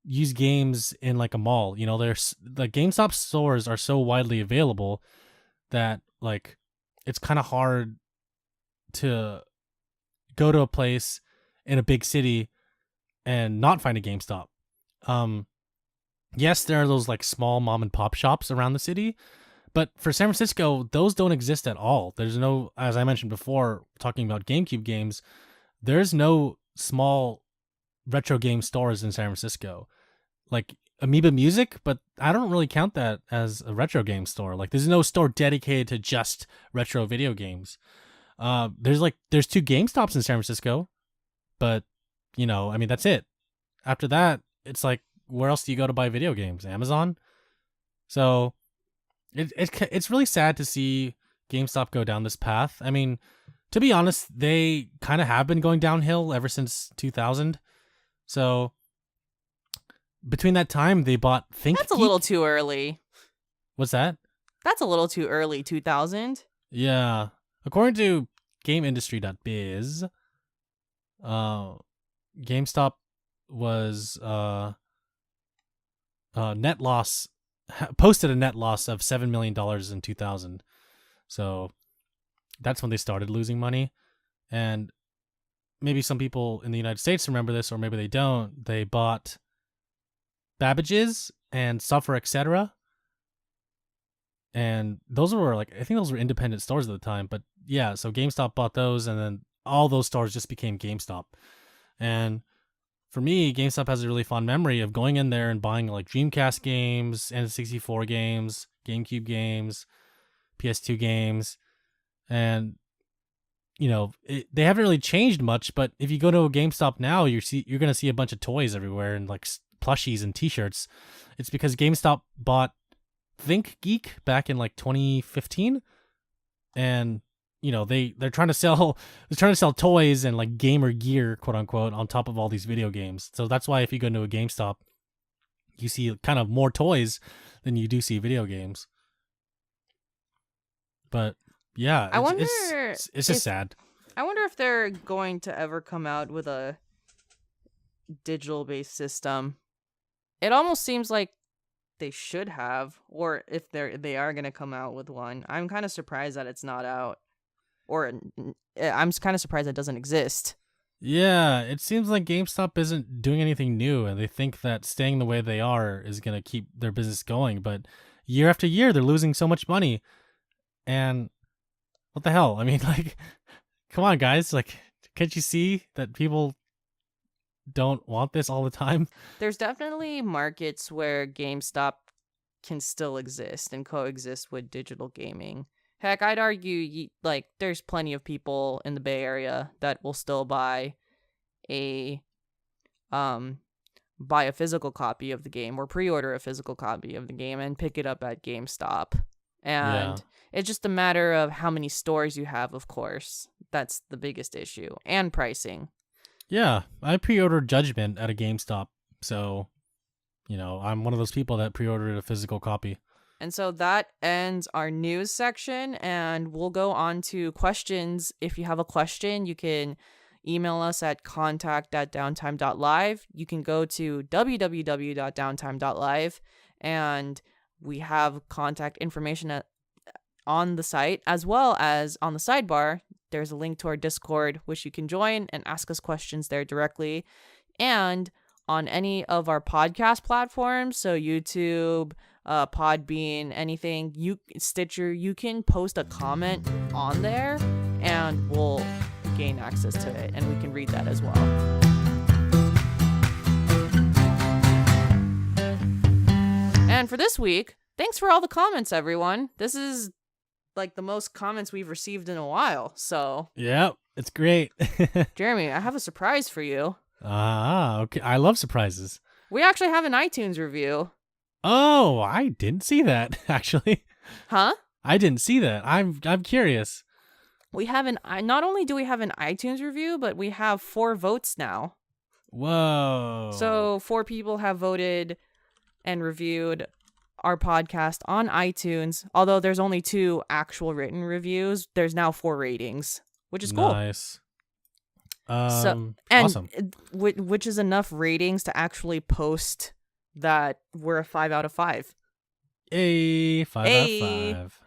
used games in like a mall. There's the GameStop stores are so widely available that like it's kind of hard to go to a place in a big city and not find a GameStop. Yes, there are those like small mom and pop shops around the city, but for San Francisco, those don't exist at all. There's no, as I mentioned before, talking about GameCube games, there's no small retro game stores in San Francisco. Like Amoeba Music, but I don't really count that as a retro game store. Like there's no store dedicated to just retro video games. There's 2 GameStops in San Francisco, but that's it. After that, it's like, where else do you go to buy video games? Amazon? So it's really sad to see GameStop go down this path. I mean, to be honest, they kind of have been going downhill ever since 2000. So between that time, they bought ThinkGeek. That's a little too early. What's that? That's a little too early, 2000. Yeah. According to GameIndustry.biz, GameStop was net loss, posted a net loss of $7 million in 2000. So that's when they started losing money. And maybe some people in the United States remember this, or maybe they don't. They bought Babbage's and Suffer, etc. And those were I think those were independent stores at the time. But yeah, so GameStop bought those, and then all those stores just became GameStop. And for me, GameStop has a really fond memory of going in there and buying like Dreamcast games, N64 games, GameCube games, PS2 games. And, they haven't really changed much, but if you go to a GameStop now, you're going to see a bunch of toys everywhere and like plushies and t-shirts. It's because GameStop bought ThinkGeek back in like 2015, and they're trying to sell toys and like gamer gear, quote unquote, on top of all these video games. So that's why if you go into a GameStop, you see kind of more toys than you do see video games. But yeah, it's just sad. I wonder if they're going to ever come out with a digital based system. It almost seems like they should have, or if they are going to come out with one. I'm kind of surprised that it's not out, or I'm kind of surprised it doesn't exist. Yeah, it seems like GameStop isn't doing anything new, and they think that staying the way they are is going to keep their business going. But year after year, they're losing so much money, and what the hell? I mean, like, come on, guys! Like, can't you see that people don't want this all the time. There's definitely markets where GameStop can still exist and coexist with digital gaming. Heck, I'd argue like there's plenty of people in the Bay Area that will still buy a physical copy of the game or pre-order a physical copy of the game and pick it up at GameStop. And it's just a matter of how many stores you have, of course. That's the biggest issue. And pricing. Yeah, I pre-ordered Judgment at a GameStop. So, I'm one of those people that pre-ordered a physical copy. And so that ends our news section, and we'll go on to questions. If you have a question, you can email us at contact@downtime.live. You can go to www.downtime.live, and we have contact information on the site, as well as on the sidebar. There's a link to our Discord, which you can join and ask us questions there directly. And on any of our podcast platforms, so YouTube, Podbean, anything, Stitcher, you can post a comment on there and we'll gain access to it and we can read that as well. And for this week, thanks for all the comments, everyone. This is like the most comments we've received in a while, so. Yep, it's great. Jeremy, I have a surprise for you. Okay. I love surprises. We actually have an iTunes review. Oh, I didn't see that, actually. Huh? I didn't see that. I'm curious. We have not only do we have an iTunes review, but we have 4 votes now. Whoa. So 4 people have voted and reviewed our podcast on iTunes. Although there's only 2 actual written reviews, there's now 4 ratings, which is cool. Nice. Awesome. And which is enough ratings to actually post that we're a 5 out of 5. A 5 out of 5.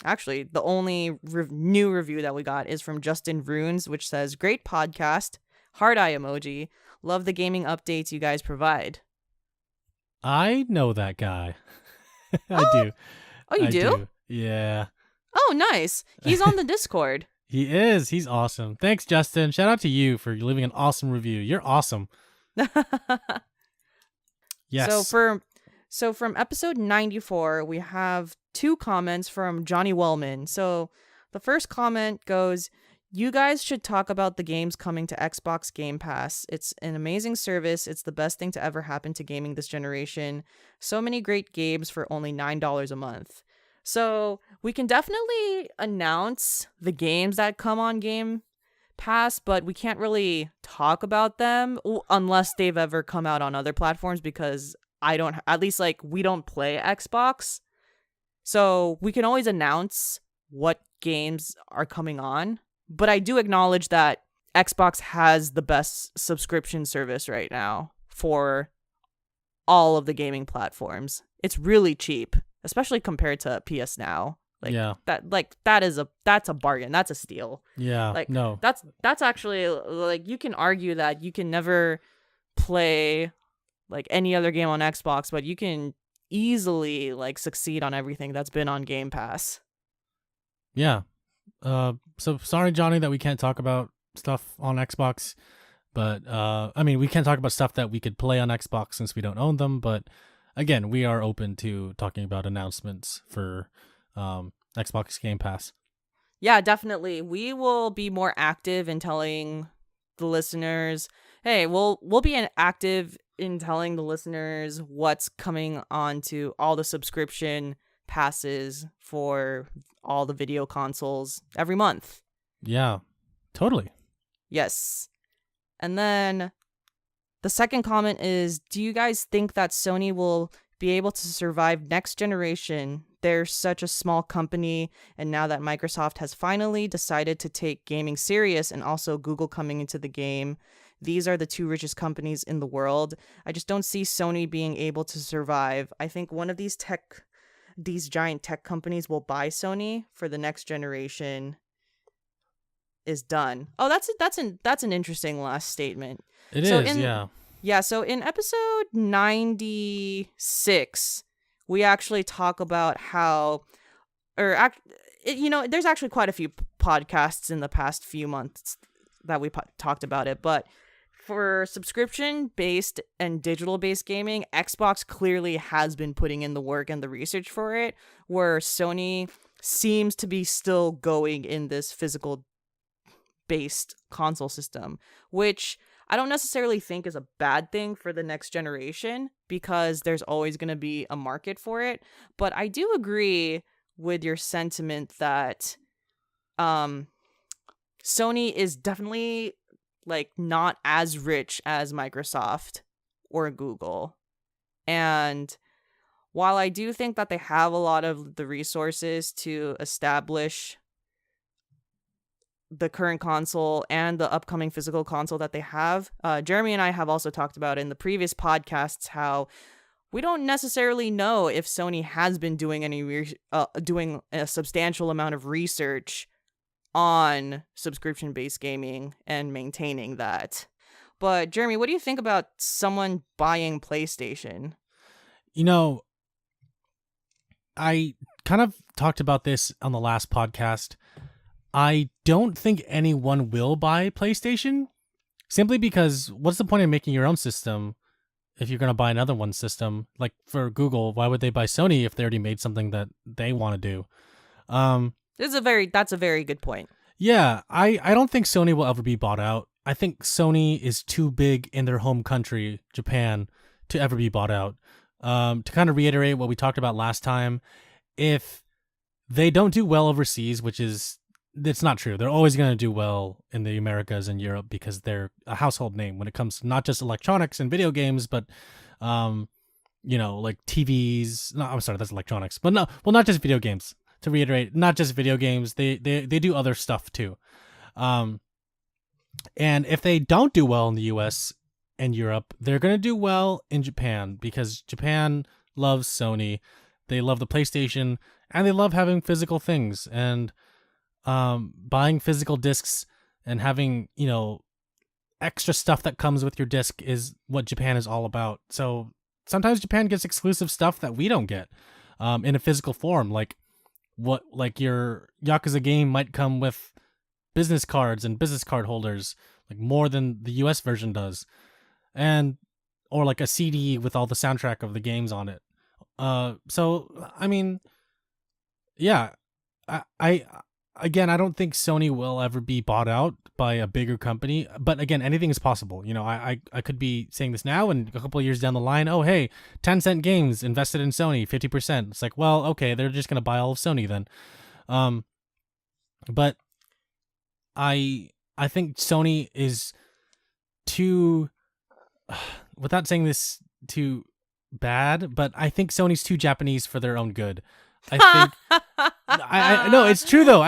Actually, the only new review that we got is from Justin Runes, which says, "Great podcast, heart eye emoji, love the gaming updates you guys provide." I know that guy. I do. Oh, you do? Yeah. Oh, nice. He's on the Discord. He is. He's awesome. Thanks, Justin. Shout out to you for leaving an awesome review. You're awesome. Yes. So from episode 94, we have 2 comments from Johnny Wellman. So the first comment goes, "You guys should talk about the games coming to Xbox Game Pass. It's an amazing service. It's the best thing to ever happen to gaming this generation. So many great games for only $9 a month." So we can definitely announce the games that come on Game Pass, but we can't really talk about them unless they've ever come out on other platforms, because we don't play Xbox. So we can always announce what games are coming on. But I do acknowledge that Xbox has the best subscription service right now for all of the gaming platforms. It's really cheap, especially compared to PS Now. That's a bargain. That's a steal. Yeah. No. That's actually, like, you can argue that you can never play like any other game on Xbox, but you can easily like succeed on everything that's been on Game Pass. Yeah. So sorry, Johnny, that we can't talk about stuff on Xbox, but we can't talk about stuff that we could play on Xbox since we don't own them. But again, we are open to talking about announcements for Xbox Game Pass. Yeah, definitely. We will be more active in telling the listeners. Hey, we'll be active in telling the listeners what's coming on to all the subscription passes for all the video consoles every month. Yeah, totally. Yes. And then the second comment is, do you guys think that Sony will be able to survive next generation? They're such a small company, and now that Microsoft has finally decided to take gaming serious, and also Google coming into the game, these are the 2 richest companies in the world. I just don't see Sony being able to survive. I think one of these giant tech companies will buy Sony for the next generation is done. Oh, that's an interesting last statement. It is. Yeah, so in episode 96, we actually talk about how, there's actually quite a few podcasts in the past few months that we talked about it, but for subscription-based and digital-based gaming, Xbox clearly has been putting in the work and the research for it, where Sony seems to be still going in this physical-based console system, which I don't necessarily think is a bad thing for the next generation, because there's always going to be a market for it. But I do agree with your sentiment that Sony is definitely like not as rich as Microsoft or Google. And while I do think that they have a lot of the resources to establish the current console and the upcoming physical console that they have, Jeremy and I have also talked about in the previous podcasts how we don't necessarily know if Sony has been doing doing a substantial amount of research on subscription-based gaming and maintaining that. But Jeremy, what do you think about someone buying PlayStation? You know, I kind of talked about this on the last podcast. I don't think anyone will buy PlayStation, simply because what's the point of making your own system if you're going to buy another one system? Like for Google, why would they buy Sony if they already made something that they want to do? That's a very good point. Yeah, I don't think Sony will ever be bought out. I think Sony is too big in their home country, Japan, to ever be bought out. To kind of reiterate what we talked about last time, if they don't do well overseas, it's not true. They're always going to do well in the Americas and Europe because they're a household name when it comes to not just electronics and video games, but, like TVs. No, I'm sorry, that's electronics. But no, well, not just video games. To reiterate, not just video games. They do other stuff too. And if they don't do well in the US and Europe, they're going to do well in Japan because Japan loves Sony. They love the PlayStation and they love having physical things. And buying physical discs and having, extra stuff that comes with your disc is what Japan is all about. So sometimes Japan gets exclusive stuff that we don't get in a physical form. Like your Yakuza game might come with business cards and business card holders, like more than the US version does. Or like a CD with all the soundtrack of the games on it. So, I mean, yeah, Again, I don't think Sony will ever be bought out by a bigger company, but again, anything is possible. I could be saying this now and a couple of years down the line, oh, hey, Tencent Games invested in Sony 50%. It's like, well, okay, they're just going to buy all of Sony then. But I think Sony is too, without saying this too bad, but I think Sony's too Japanese for their own good. I think I no, it's true though.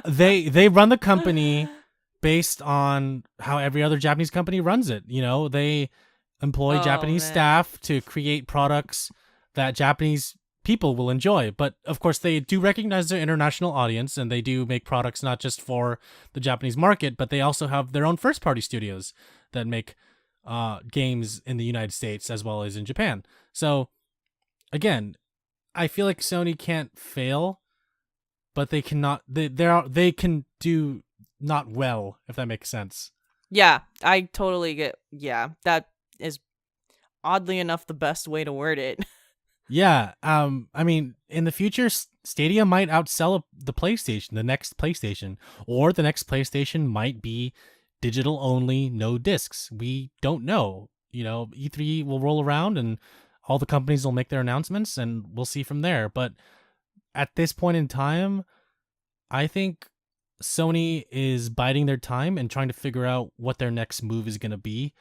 They run the company based on how every other Japanese company runs it. They employ Japanese staff to create products that Japanese people will enjoy. But of course, they do recognize their international audience, and they do make products not just for the Japanese market, but they also have their own first-party studios that make games in the United States as well as in Japan. So again, I feel like Sony can't fail, but they cannot. They can do not well, if that makes sense. Yeah, I totally get. Yeah, that is oddly enough the best way to word it. Yeah. I mean, in the future, Stadia might outsell the PlayStation, the next PlayStation, or the next PlayStation might be digital only, no discs. We don't know. E3 will roll around and all the companies will make their announcements and we'll see from there. But at this point in time, I think Sony is biding their time and trying to figure out what their next move is going to be.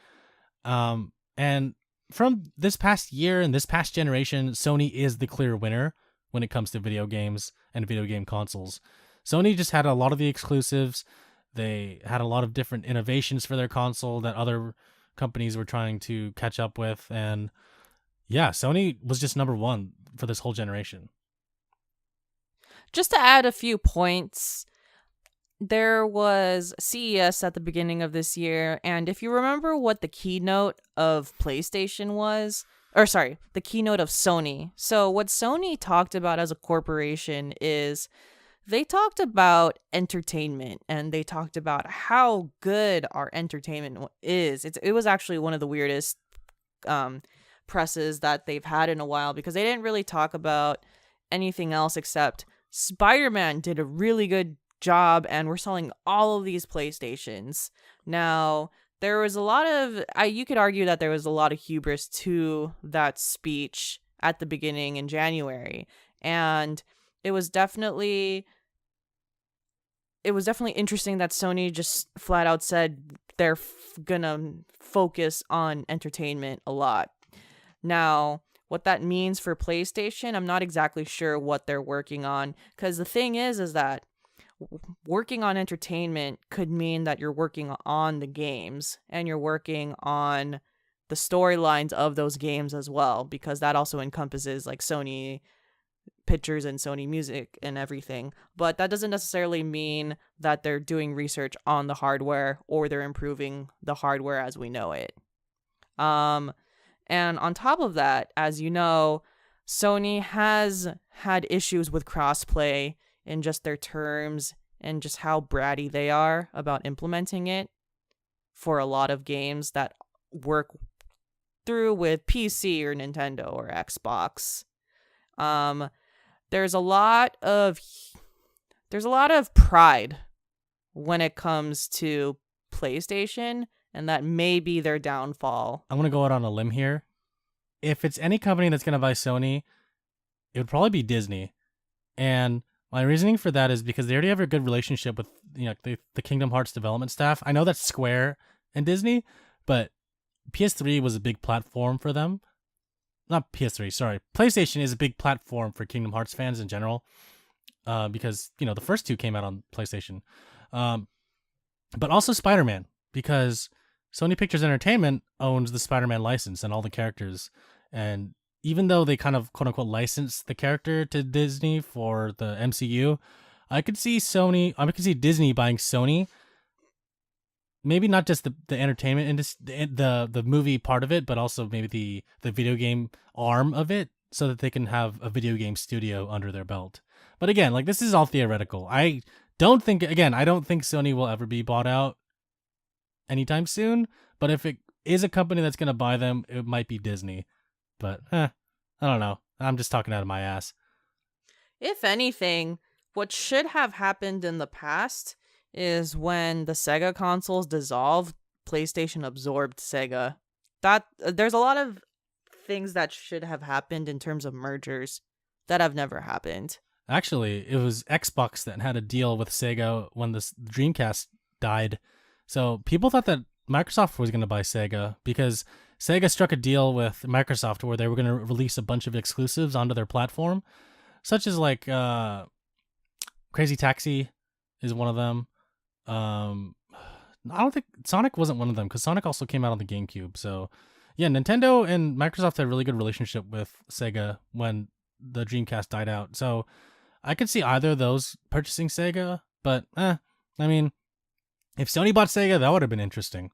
And from this past year and this past generation, Sony is the clear winner when it comes to video games and video game consoles. Sony just had a lot of the exclusives. They had a lot of different innovations for their console that other companies were trying to catch up with. And yeah, Sony was just number one for this whole generation. Just to add a few points, there was CES at the beginning of this year, and if you remember what the keynote of PlayStation was, the keynote of Sony. So what Sony talked about as a corporation is they talked about entertainment, and they talked about how good our entertainment is. It was actually one of the weirdest presses that they've had in a while, because they didn't really talk about anything else except Spider-Man did a really good job, and we're selling all of these PlayStations. Now, there was a lot of, you could argue that there was a lot of hubris to that speech at the beginning in January, and it was definitely interesting that Sony just flat out said they're gonna focus on entertainment a lot. Now, what that means for PlayStation, I'm not exactly sure what they're working on, because the thing is that working on entertainment could mean that you're working on the games and you're working on the storylines of those games as well, because that also encompasses like Sony pictures and Sony music and everything. But that doesn't necessarily mean that they're doing research on the hardware or they're improving the hardware as we know it. And on top of that, as you know, Sony has had issues with crossplay in just their terms and just how bratty they are about implementing it for a lot of games that work through with PC or Nintendo or Xbox. There's a lot of pride when it comes to PlayStation, and that may be their downfall. I'm going to go out on a limb here. If it's any company that's going to buy Sony, it would probably be Disney. And my reasoning for that is because they already have a good relationship with the Kingdom Hearts development staff. I know that's Square and Disney, but PS3 was a big platform for them. Not PS3, sorry. PlayStation is a big platform for Kingdom Hearts fans in general, because the first two came out on PlayStation. But also Spider-Man, because Sony Pictures Entertainment owns the Spider-Man license and all the characters. And even though they kind of quote-unquote licensed the character to Disney for the MCU, I could see Disney buying Sony. Maybe not just the entertainment industry, the movie part of it, but also maybe the video game arm of it, so that they can have a video game studio under their belt. But again, this is all theoretical. I don't think Sony will ever be bought out anytime soon. But if it is a company that's going to buy them, it might be Disney. But I don't know. I'm just talking out of my ass. If anything, what should have happened in the past is when the Sega consoles dissolved, PlayStation absorbed Sega. There's a lot of things that should have happened in terms of mergers that have never happened. Actually, it was Xbox that had a deal with Sega when the Dreamcast died. So people thought that Microsoft was going to buy Sega, because Sega struck a deal with Microsoft where they were going to release a bunch of exclusives onto their platform, such as Crazy Taxi is one of them. I don't think Sonic wasn't one of them, because Sonic also came out on the GameCube. So yeah, Nintendo and Microsoft had a really good relationship with Sega when the Dreamcast died out. So I could see either of those purchasing Sega, but I mean, if Sony bought Sega, that would have been interesting.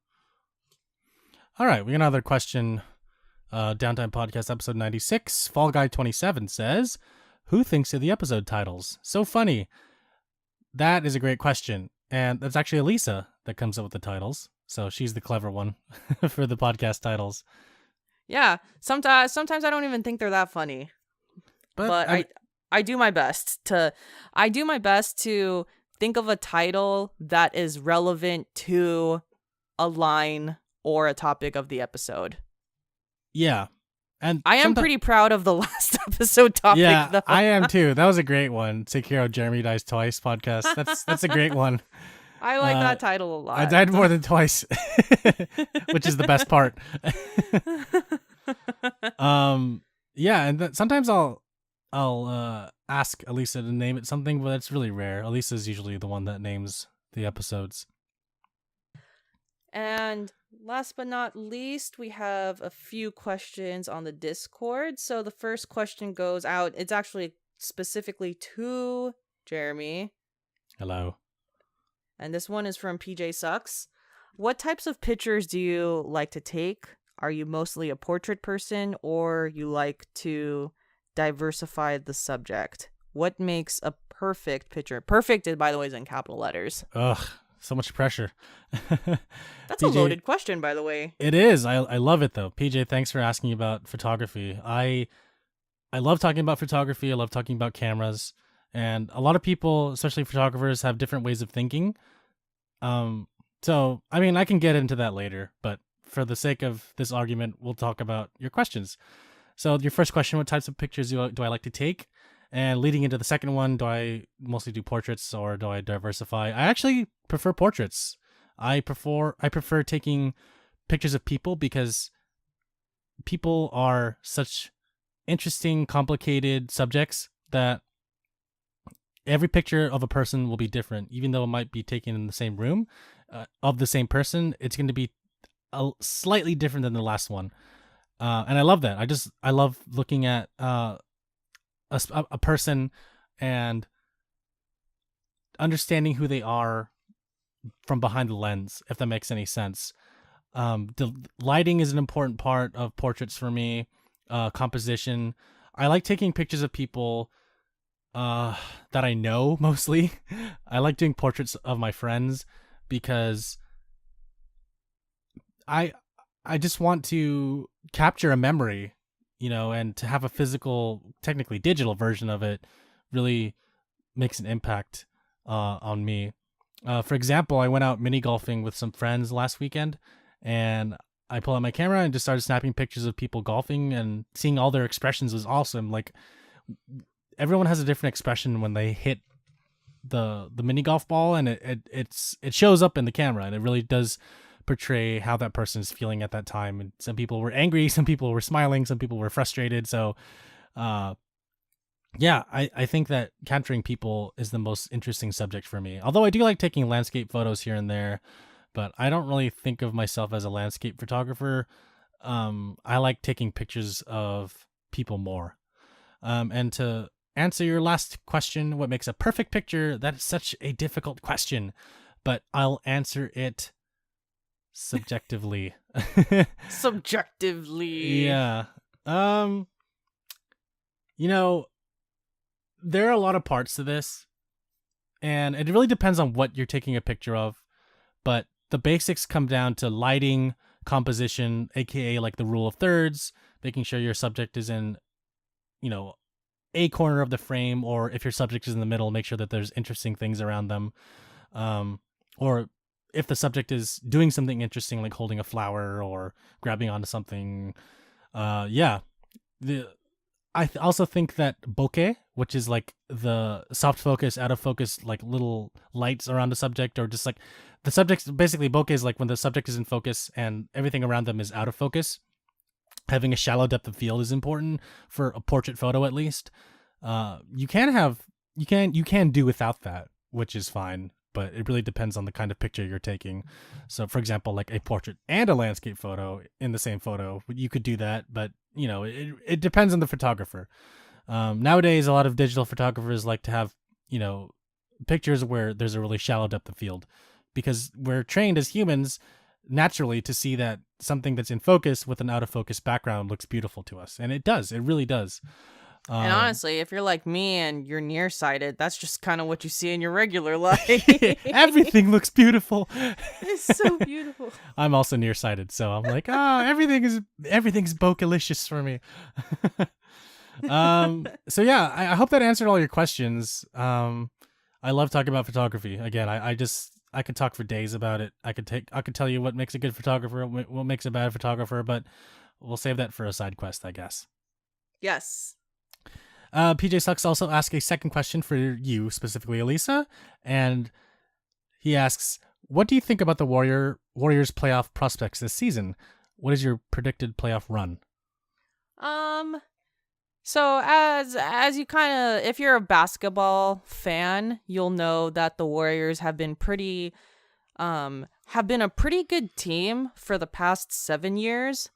All right, we got another question. Downtime Podcast episode 96, Fall Guy 27 says, who thinks of the episode titles? So funny. That is a great question. And that's actually Alyssa that comes up with the titles. So she's the clever one for the podcast titles. Yeah, sometimes I don't even think they're that funny. But I do my best to think of a title that is relevant to a line or a topic of the episode. Yeah. And I am pretty proud of the last episode topic, yeah, though. I am too. That was a great one. Sekiro, Jeremy Dies Twice podcast. That's a great one. I like that title a lot. I died more than twice, which is the best part. Yeah, and sometimes I'll ask Alyssa to name it something, but it's really rare. Alyssa's usually the one that names the episodes. And last but not least, we have a few questions on the Discord. So the first question goes out. It's actually specifically to Jeremy. Hello. And this one is from PJ Sucks. What types of pictures do you like to take? Are you mostly a portrait person, or you like to diversify the subject? What makes a perfect picture. Perfect, by the way, is in capital letters. Ugh, so much pressure. That's a loaded question, by the way. It is. I love it though. PJ, thanks for asking about photography. I love talking about photography. I love talking about cameras, and a lot of people, especially photographers, have different ways of thinking. So I mean, I can get into that later, but for the sake of this argument, we'll talk about your questions. So your first question: what types of pictures do I like to take? And leading into the second one, do I mostly do portraits or do I diversify? I actually prefer portraits. I prefer taking pictures of people because people are such interesting, complicated subjects that every picture of a person will be different, even though it might be taken in the same room of the same person. It's going to be slightly different than the last one, and I love that. I love looking at a person and understanding who they are from behind the lens, if that makes any sense. The lighting is an important part of portraits for me. Composition. I like taking pictures of people that I know mostly. I like doing portraits of my friends because I just want to capture a memory, and to have a physical, technically digital version of it really makes an impact on me. For example, I went out mini golfing with some friends last weekend, and I pulled out my camera and just started snapping pictures of people golfing, and seeing all their expressions was awesome. Like, everyone has a different expression when they hit the mini golf ball, and it shows up in the camera, and it really does portray how that person is feeling at that time. And some people were angry, some people were smiling, some people were frustrated. So yeah, I think that capturing people is the most interesting subject for me. Although I do like taking landscape photos here and there, but I don't really think of myself as a landscape photographer. I like taking pictures of people more. And to answer your last question, what makes a perfect picture? That is such a difficult question, but I'll answer it subjectively. Subjectively. Yeah. There are a lot of parts to this, and it really depends on what you're taking a picture of, but the basics come down to lighting, composition, aka like the rule of thirds, making sure your subject is in, a corner of the frame, or if your subject is in the middle, make sure that there's interesting things around them. Or if the subject is doing something interesting, like holding a flower or grabbing onto something. I also think that bokeh, which is like the soft focus, out of focus, like little lights around the subject, or just like the subject, basically bokeh is like when the subject is in focus and everything around them is out of focus. Having a shallow depth of field is important for a portrait photo, at least. You can do without that, which is fine, but it really depends on the kind of picture you're taking. So, for example, like a portrait and a landscape photo in the same photo, you could do that, but it depends on the photographer. Nowadays, a lot of digital photographers like to have, pictures where there's a really shallow depth of field, because we're trained as humans naturally to see that something that's in focus with an out of focus background looks beautiful to us. And it does. It really does. And honestly, if you're like me and you're nearsighted, that's just kind of what you see in your regular life. Everything looks beautiful. It's so beautiful. I'm also nearsighted, so I'm like, everything's bokalicious for me. So yeah, I hope that answered all your questions. I love talking about photography. Again, I could talk for days about it. I could tell you what makes a good photographer, what makes a bad photographer, but we'll save that for a side quest, I guess. Yes. PJ Sucks also asked a second question for you, specifically, Alyssa, and he asks, what do you think about the Warriors playoff prospects this season? What is your predicted playoff run? So as you kind of, if you're a basketball fan, you'll know that the Warriors have been a pretty good team for the past 7 years,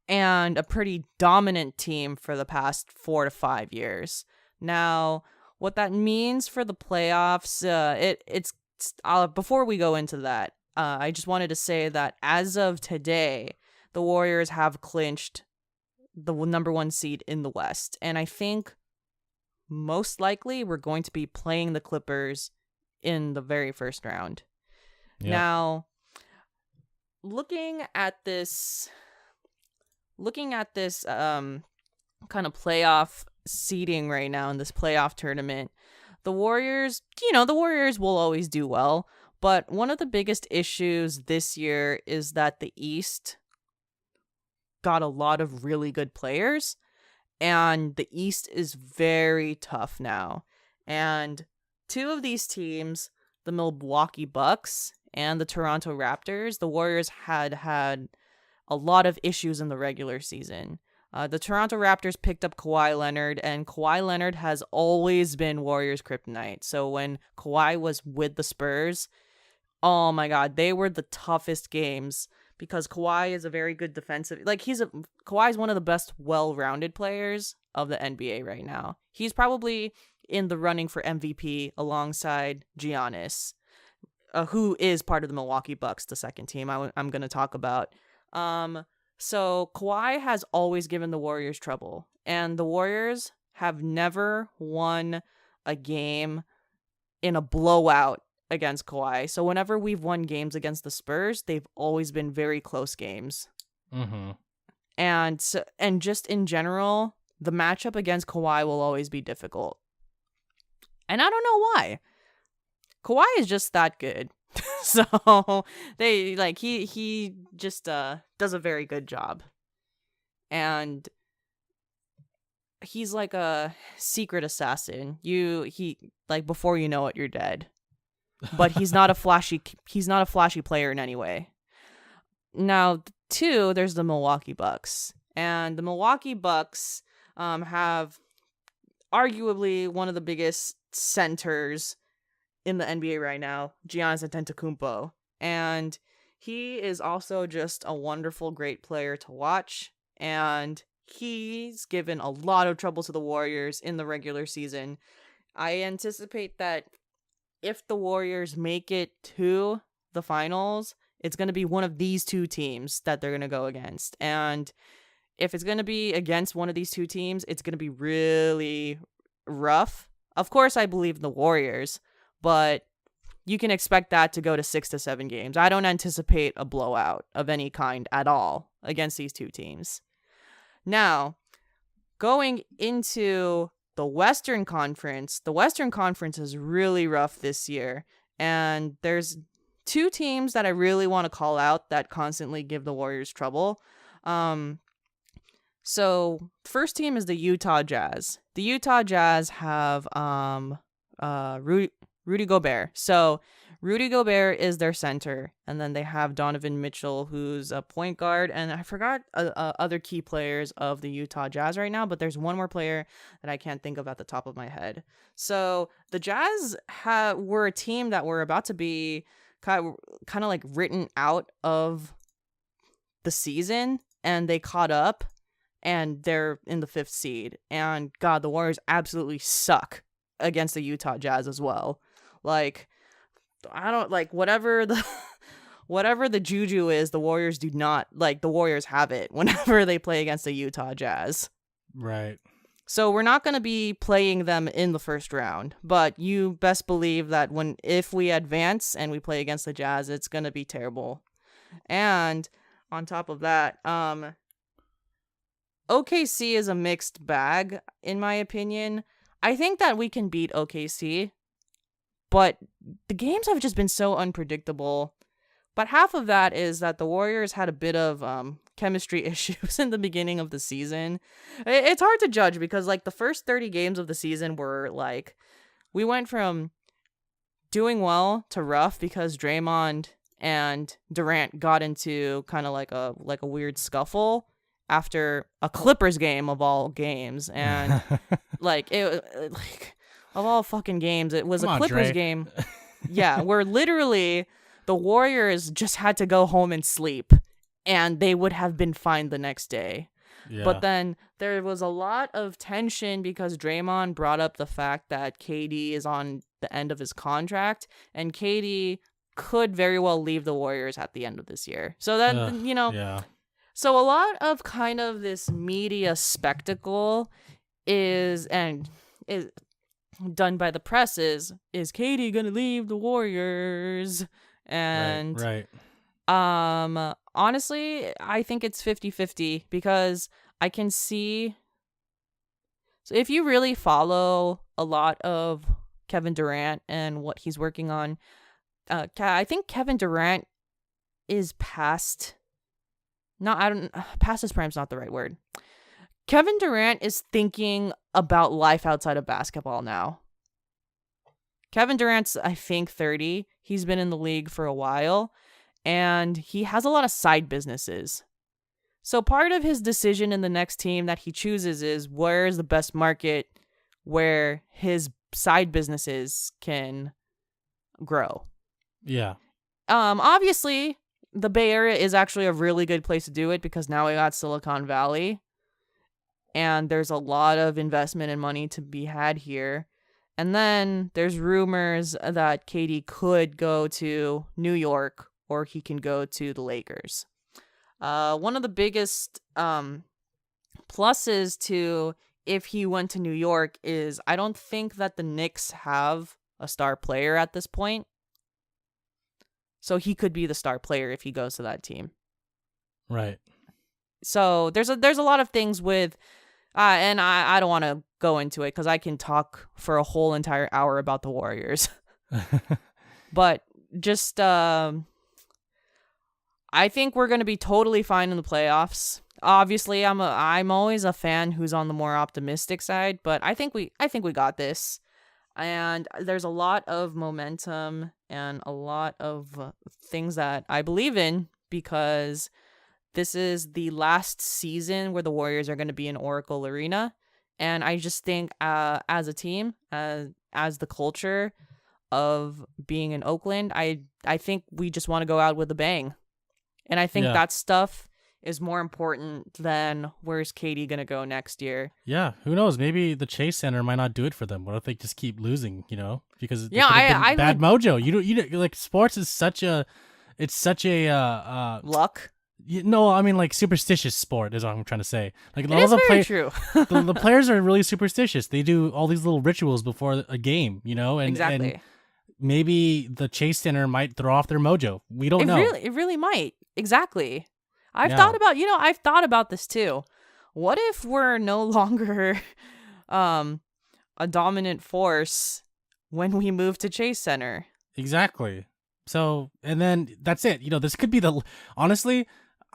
and a pretty dominant team for the past 4 to 5 years. Now, what that means for the playoffs, it's before we go into that, I just wanted to say that as of today, the Warriors have clinched the number 1 seed in the West. And I think most likely we're going to be playing the Clippers in the very first round. Yep. Now, looking at this kind of playoff seeding right now in this playoff tournament, the Warriors will always do well, but one of the biggest issues this year is that the East got a lot of really good players, and the East is very tough now. And two of these teams, the Milwaukee Bucks and the Toronto Raptors, the Warriors had a lot of issues in the regular season. The Toronto Raptors picked up Kawhi Leonard, and Kawhi Leonard has always been Warriors' kryptonite. So when Kawhi was with the Spurs, oh my God, they were the toughest games because Kawhi is a very good defensive. Kawhi's one of the best well-rounded players of the NBA right now. He's probably in the running for MVP alongside Giannis, who is part of the Milwaukee Bucks, the second team I'm going to talk about. So Kawhi has always given the Warriors trouble, and the Warriors have never won a game in a blowout against Kawhi. So whenever we've won games against the Spurs, they've always been very close games. Mm-hmm. And just in general, the matchup against Kawhi will always be difficult. And I don't know why. Kawhi is just that good. So he just does a very good job. And he's like a secret assassin. Before you know it, you're dead. But he's not a flashy player in any way. Now, two, there's the Milwaukee Bucks. And the Milwaukee Bucks have arguably one of the biggest centers in the NBA right now, Giannis Antetokounmpo. And he is also just a wonderful, great player to watch. And he's given a lot of trouble to the Warriors in the regular season. I anticipate that if the Warriors make it to the finals, it's going to be one of these two teams that they're going to go against. And if it's going to be against one of these two teams, it's going to be really rough. Of course, I believe in the Warriors, but you can expect that to go to 6 to 7 games. I don't anticipate a blowout of any kind at all against these two teams. Now, going into the Western Conference is really rough this year. And there's two teams that I really want to call out that constantly give the Warriors trouble. So first team is the Utah Jazz. The Utah Jazz have Rudy Gobert. So Rudy Gobert is their center, and then they have Donovan Mitchell, who's a point guard, and I forgot other key players of the Utah Jazz right now, but there's one more player that I can't think of at the top of my head. So the Jazz were a team that were about to be kind of like written out of the season, and they caught up, and they're in the 5th seed. And God, the Warriors absolutely suck against the Utah Jazz as well. Like, I don't like whatever the juju is, the Warriors do not like. The Warriors have it whenever they play against the Utah Jazz. Right. So we're not going to be playing them in the first round, but you best believe that if we advance and we play against the Jazz, it's going to be terrible. And on top of that, OKC is a mixed bag, in my opinion. I think that we can beat OKC, but the games have just been so unpredictable. But half of that is that the Warriors had a bit of chemistry issues in the beginning of the season. It's hard to judge because like the first 30 games of the season were like, we went from doing well to rough because Draymond and Durant got into kind of like a weird scuffle after a Clippers game of all games, and of all fucking games, it was a Clippers game. Yeah, where literally the Warriors just had to go home and sleep, and they would have been fine the next day. Yeah. But then there was a lot of tension because Draymond brought up the fact that KD is on the end of his contract, and KD could very well leave the Warriors at the end of this year. So that, Yeah. So a lot of kind of this media spectacle is is done by the press is KD gonna leave the Warriors? And right. honestly, I think it's 50-50 because I can see. So if you really follow a lot of Kevin Durant and what he's working on, I think Kevin Durant is past. Past his prime's not the right word. Kevin Durant is thinking about life outside of basketball now. Kevin Durant's, I think, 30. He's been in the league for a while, and he has a lot of side businesses. So part of his decision in the next team that he chooses is where is the best market where his side businesses can grow. Yeah. Obviously, the Bay Area is actually a really good place to do it because now we got Silicon Valley. And there's a lot of investment and money to be had here. And then there's rumors that KD could go to New York or he can go to the Lakers. One of the biggest pluses to if he went to New York is I don't think that the Knicks have a star player at this point. So he could be the star player if he goes to that team. Right. So there's a lot of things with, and I don't want to go into it because I can talk for a whole entire hour about the Warriors. But just, I think we're going to be totally fine in the playoffs. Obviously, I'm always a fan who's on the more optimistic side, but I think we got this. And there's a lot of momentum and a lot of things that I believe in because this is the last season where the Warriors are going to be in Oracle Arena. And I just think as a team, as the culture of being in Oakland, I think we just want to go out with a bang. And I think that stuff is more important than where's KD going to go next year. Yeah, who knows? Maybe the Chase Center might not do it for them. What if they just keep losing, Because I bad mojo. You like sports is such a luck. No, I mean like superstitious sport is what I'm trying to say. Like it is very true. the players are really superstitious. They do all these little rituals before a game, and exactly. And maybe the Chase Center might throw off their mojo. We don't know. It really might. Exactly. I've thought about this too. What if we're no longer a dominant force when we move to Chase Center? Exactly. So, and then that's it. This could be honestly,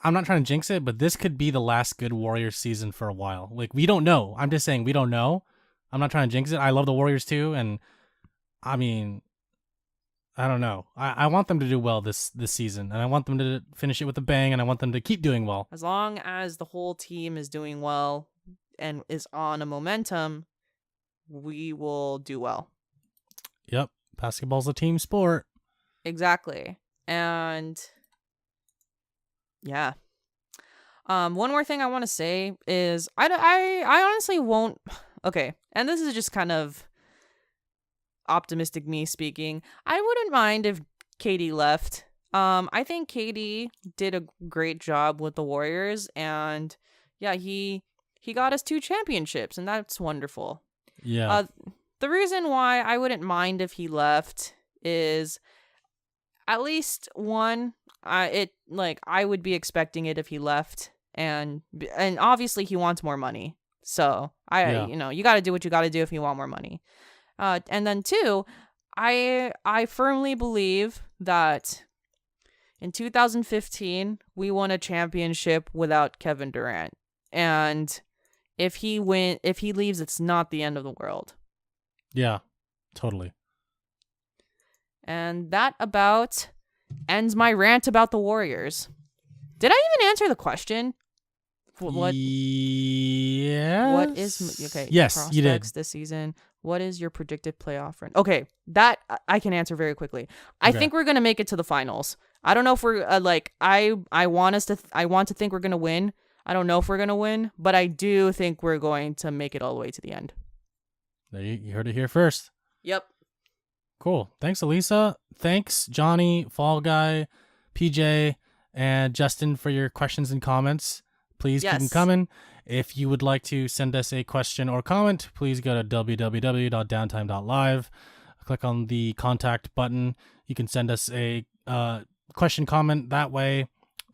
I'm not trying to jinx it, but this could be the last good Warriors season for a while. Like, we don't know. I'm just saying we don't know. I'm not trying to jinx it. I love the Warriors too. And I mean, I don't know. I want them to do well this season, and I want them to finish it with a bang, and I want them to keep doing well. As long as the whole team is doing well and is on a momentum, we will do well. Yep. Basketball's a team sport. Exactly. And yeah. One more thing I want to say is I honestly won't. Okay. And this is just kind of optimistic me speaking. I wouldn't mind if KD left. I think KD did a great job with the Warriors, and yeah, he got us 2 championships, and that's wonderful. Yeah. The reason why I wouldn't mind if he left is at least one, I would be expecting it if he left, and obviously he wants more money. So you got to do what you got to do if you want more money. And then 2, I firmly believe that in 2015 we won a championship without Kevin Durant, and if he leaves, it's not the end of the world. Yeah, totally. And that about ends my rant about the Warriors. Did I even answer the question? What? Yes. What is okay? Yes, prospects you did. This season. What is your predicted playoff run? Okay, that I can answer very quickly. I think we're gonna make it to the finals. I don't know if we're I want to think we're gonna win. I don't know if we're gonna win, but I do think we're going to make it all the way to the end. You heard it here first. Yep. Cool. Thanks, Alyssa. Thanks, Johnny, Fall Guy, PJ, and Justin for your questions and comments. Please keep them coming. If you would like to send us a question or comment, please go to www.downtime.live. Click on the contact button. You can send us a question, comment that way.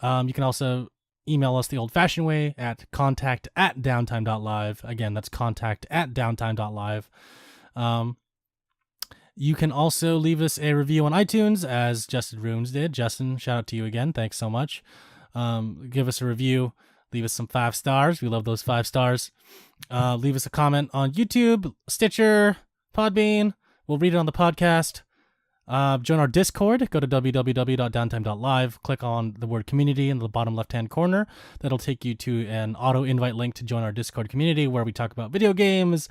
You can also email us the old-fashioned way at contact@downtime.live. Again, that's contact@downtime.live. You can also leave us a review on iTunes, as Justin Rooms did. Justin, shout out to you again. Thanks so much. Give us a review. Leave us some 5 stars. We love those 5 stars. Leave us a comment on YouTube, Stitcher, Podbean. We'll read it on the podcast. Join our Discord. Go to www.downtime.live. Click on the word community in the bottom left-hand corner. That'll take you to an auto-invite link to join our Discord community, where we talk about video games,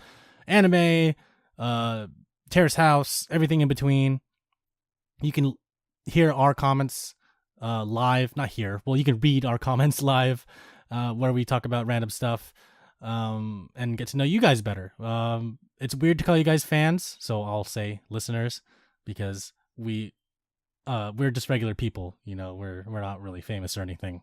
anime, Terrace House, everything in between. You can hear our comments live. Not here. Well, you can read our comments live, where we talk about random stuff and get to know you guys better. It's weird to call you guys fans, so I'll say listeners, because we're just regular people. We're not really famous or anything.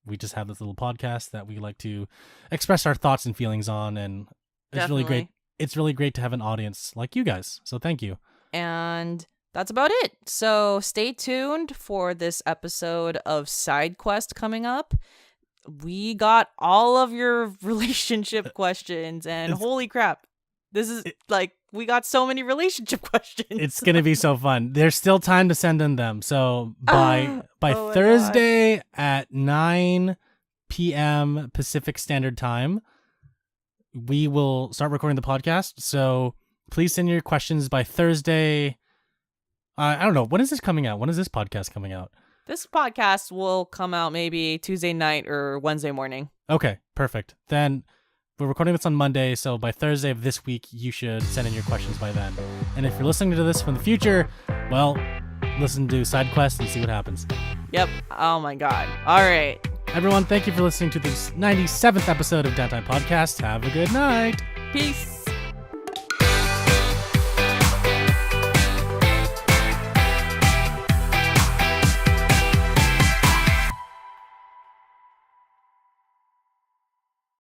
We just have this little podcast that we like to express our thoughts and feelings on, and it's Definitely. really great. It's really great to have an audience like you guys. So thank you. And that's about it. So stay tuned for this episode of Side Quest coming up. We got all of your relationship questions, and holy crap, this is we got so many relationship questions. It's gonna be so fun. There's still time to send in them. So by Thursday at 9 p.m. Pacific Standard Time, we will start recording the podcast. So please send your questions by Thursday. I don't know. When is this coming out? When is this podcast coming out? This podcast will come out maybe Tuesday night or Wednesday morning. Okay, perfect. Then we're recording this on Monday, so by Thursday of this week, you should send in your questions by then. And if you're listening to this from the future, well, listen to Side Quest and see what happens. Yep. Oh my God. All right. Everyone, thank you for listening to this 97th episode of Downtime Podcast. Have a good night. Peace.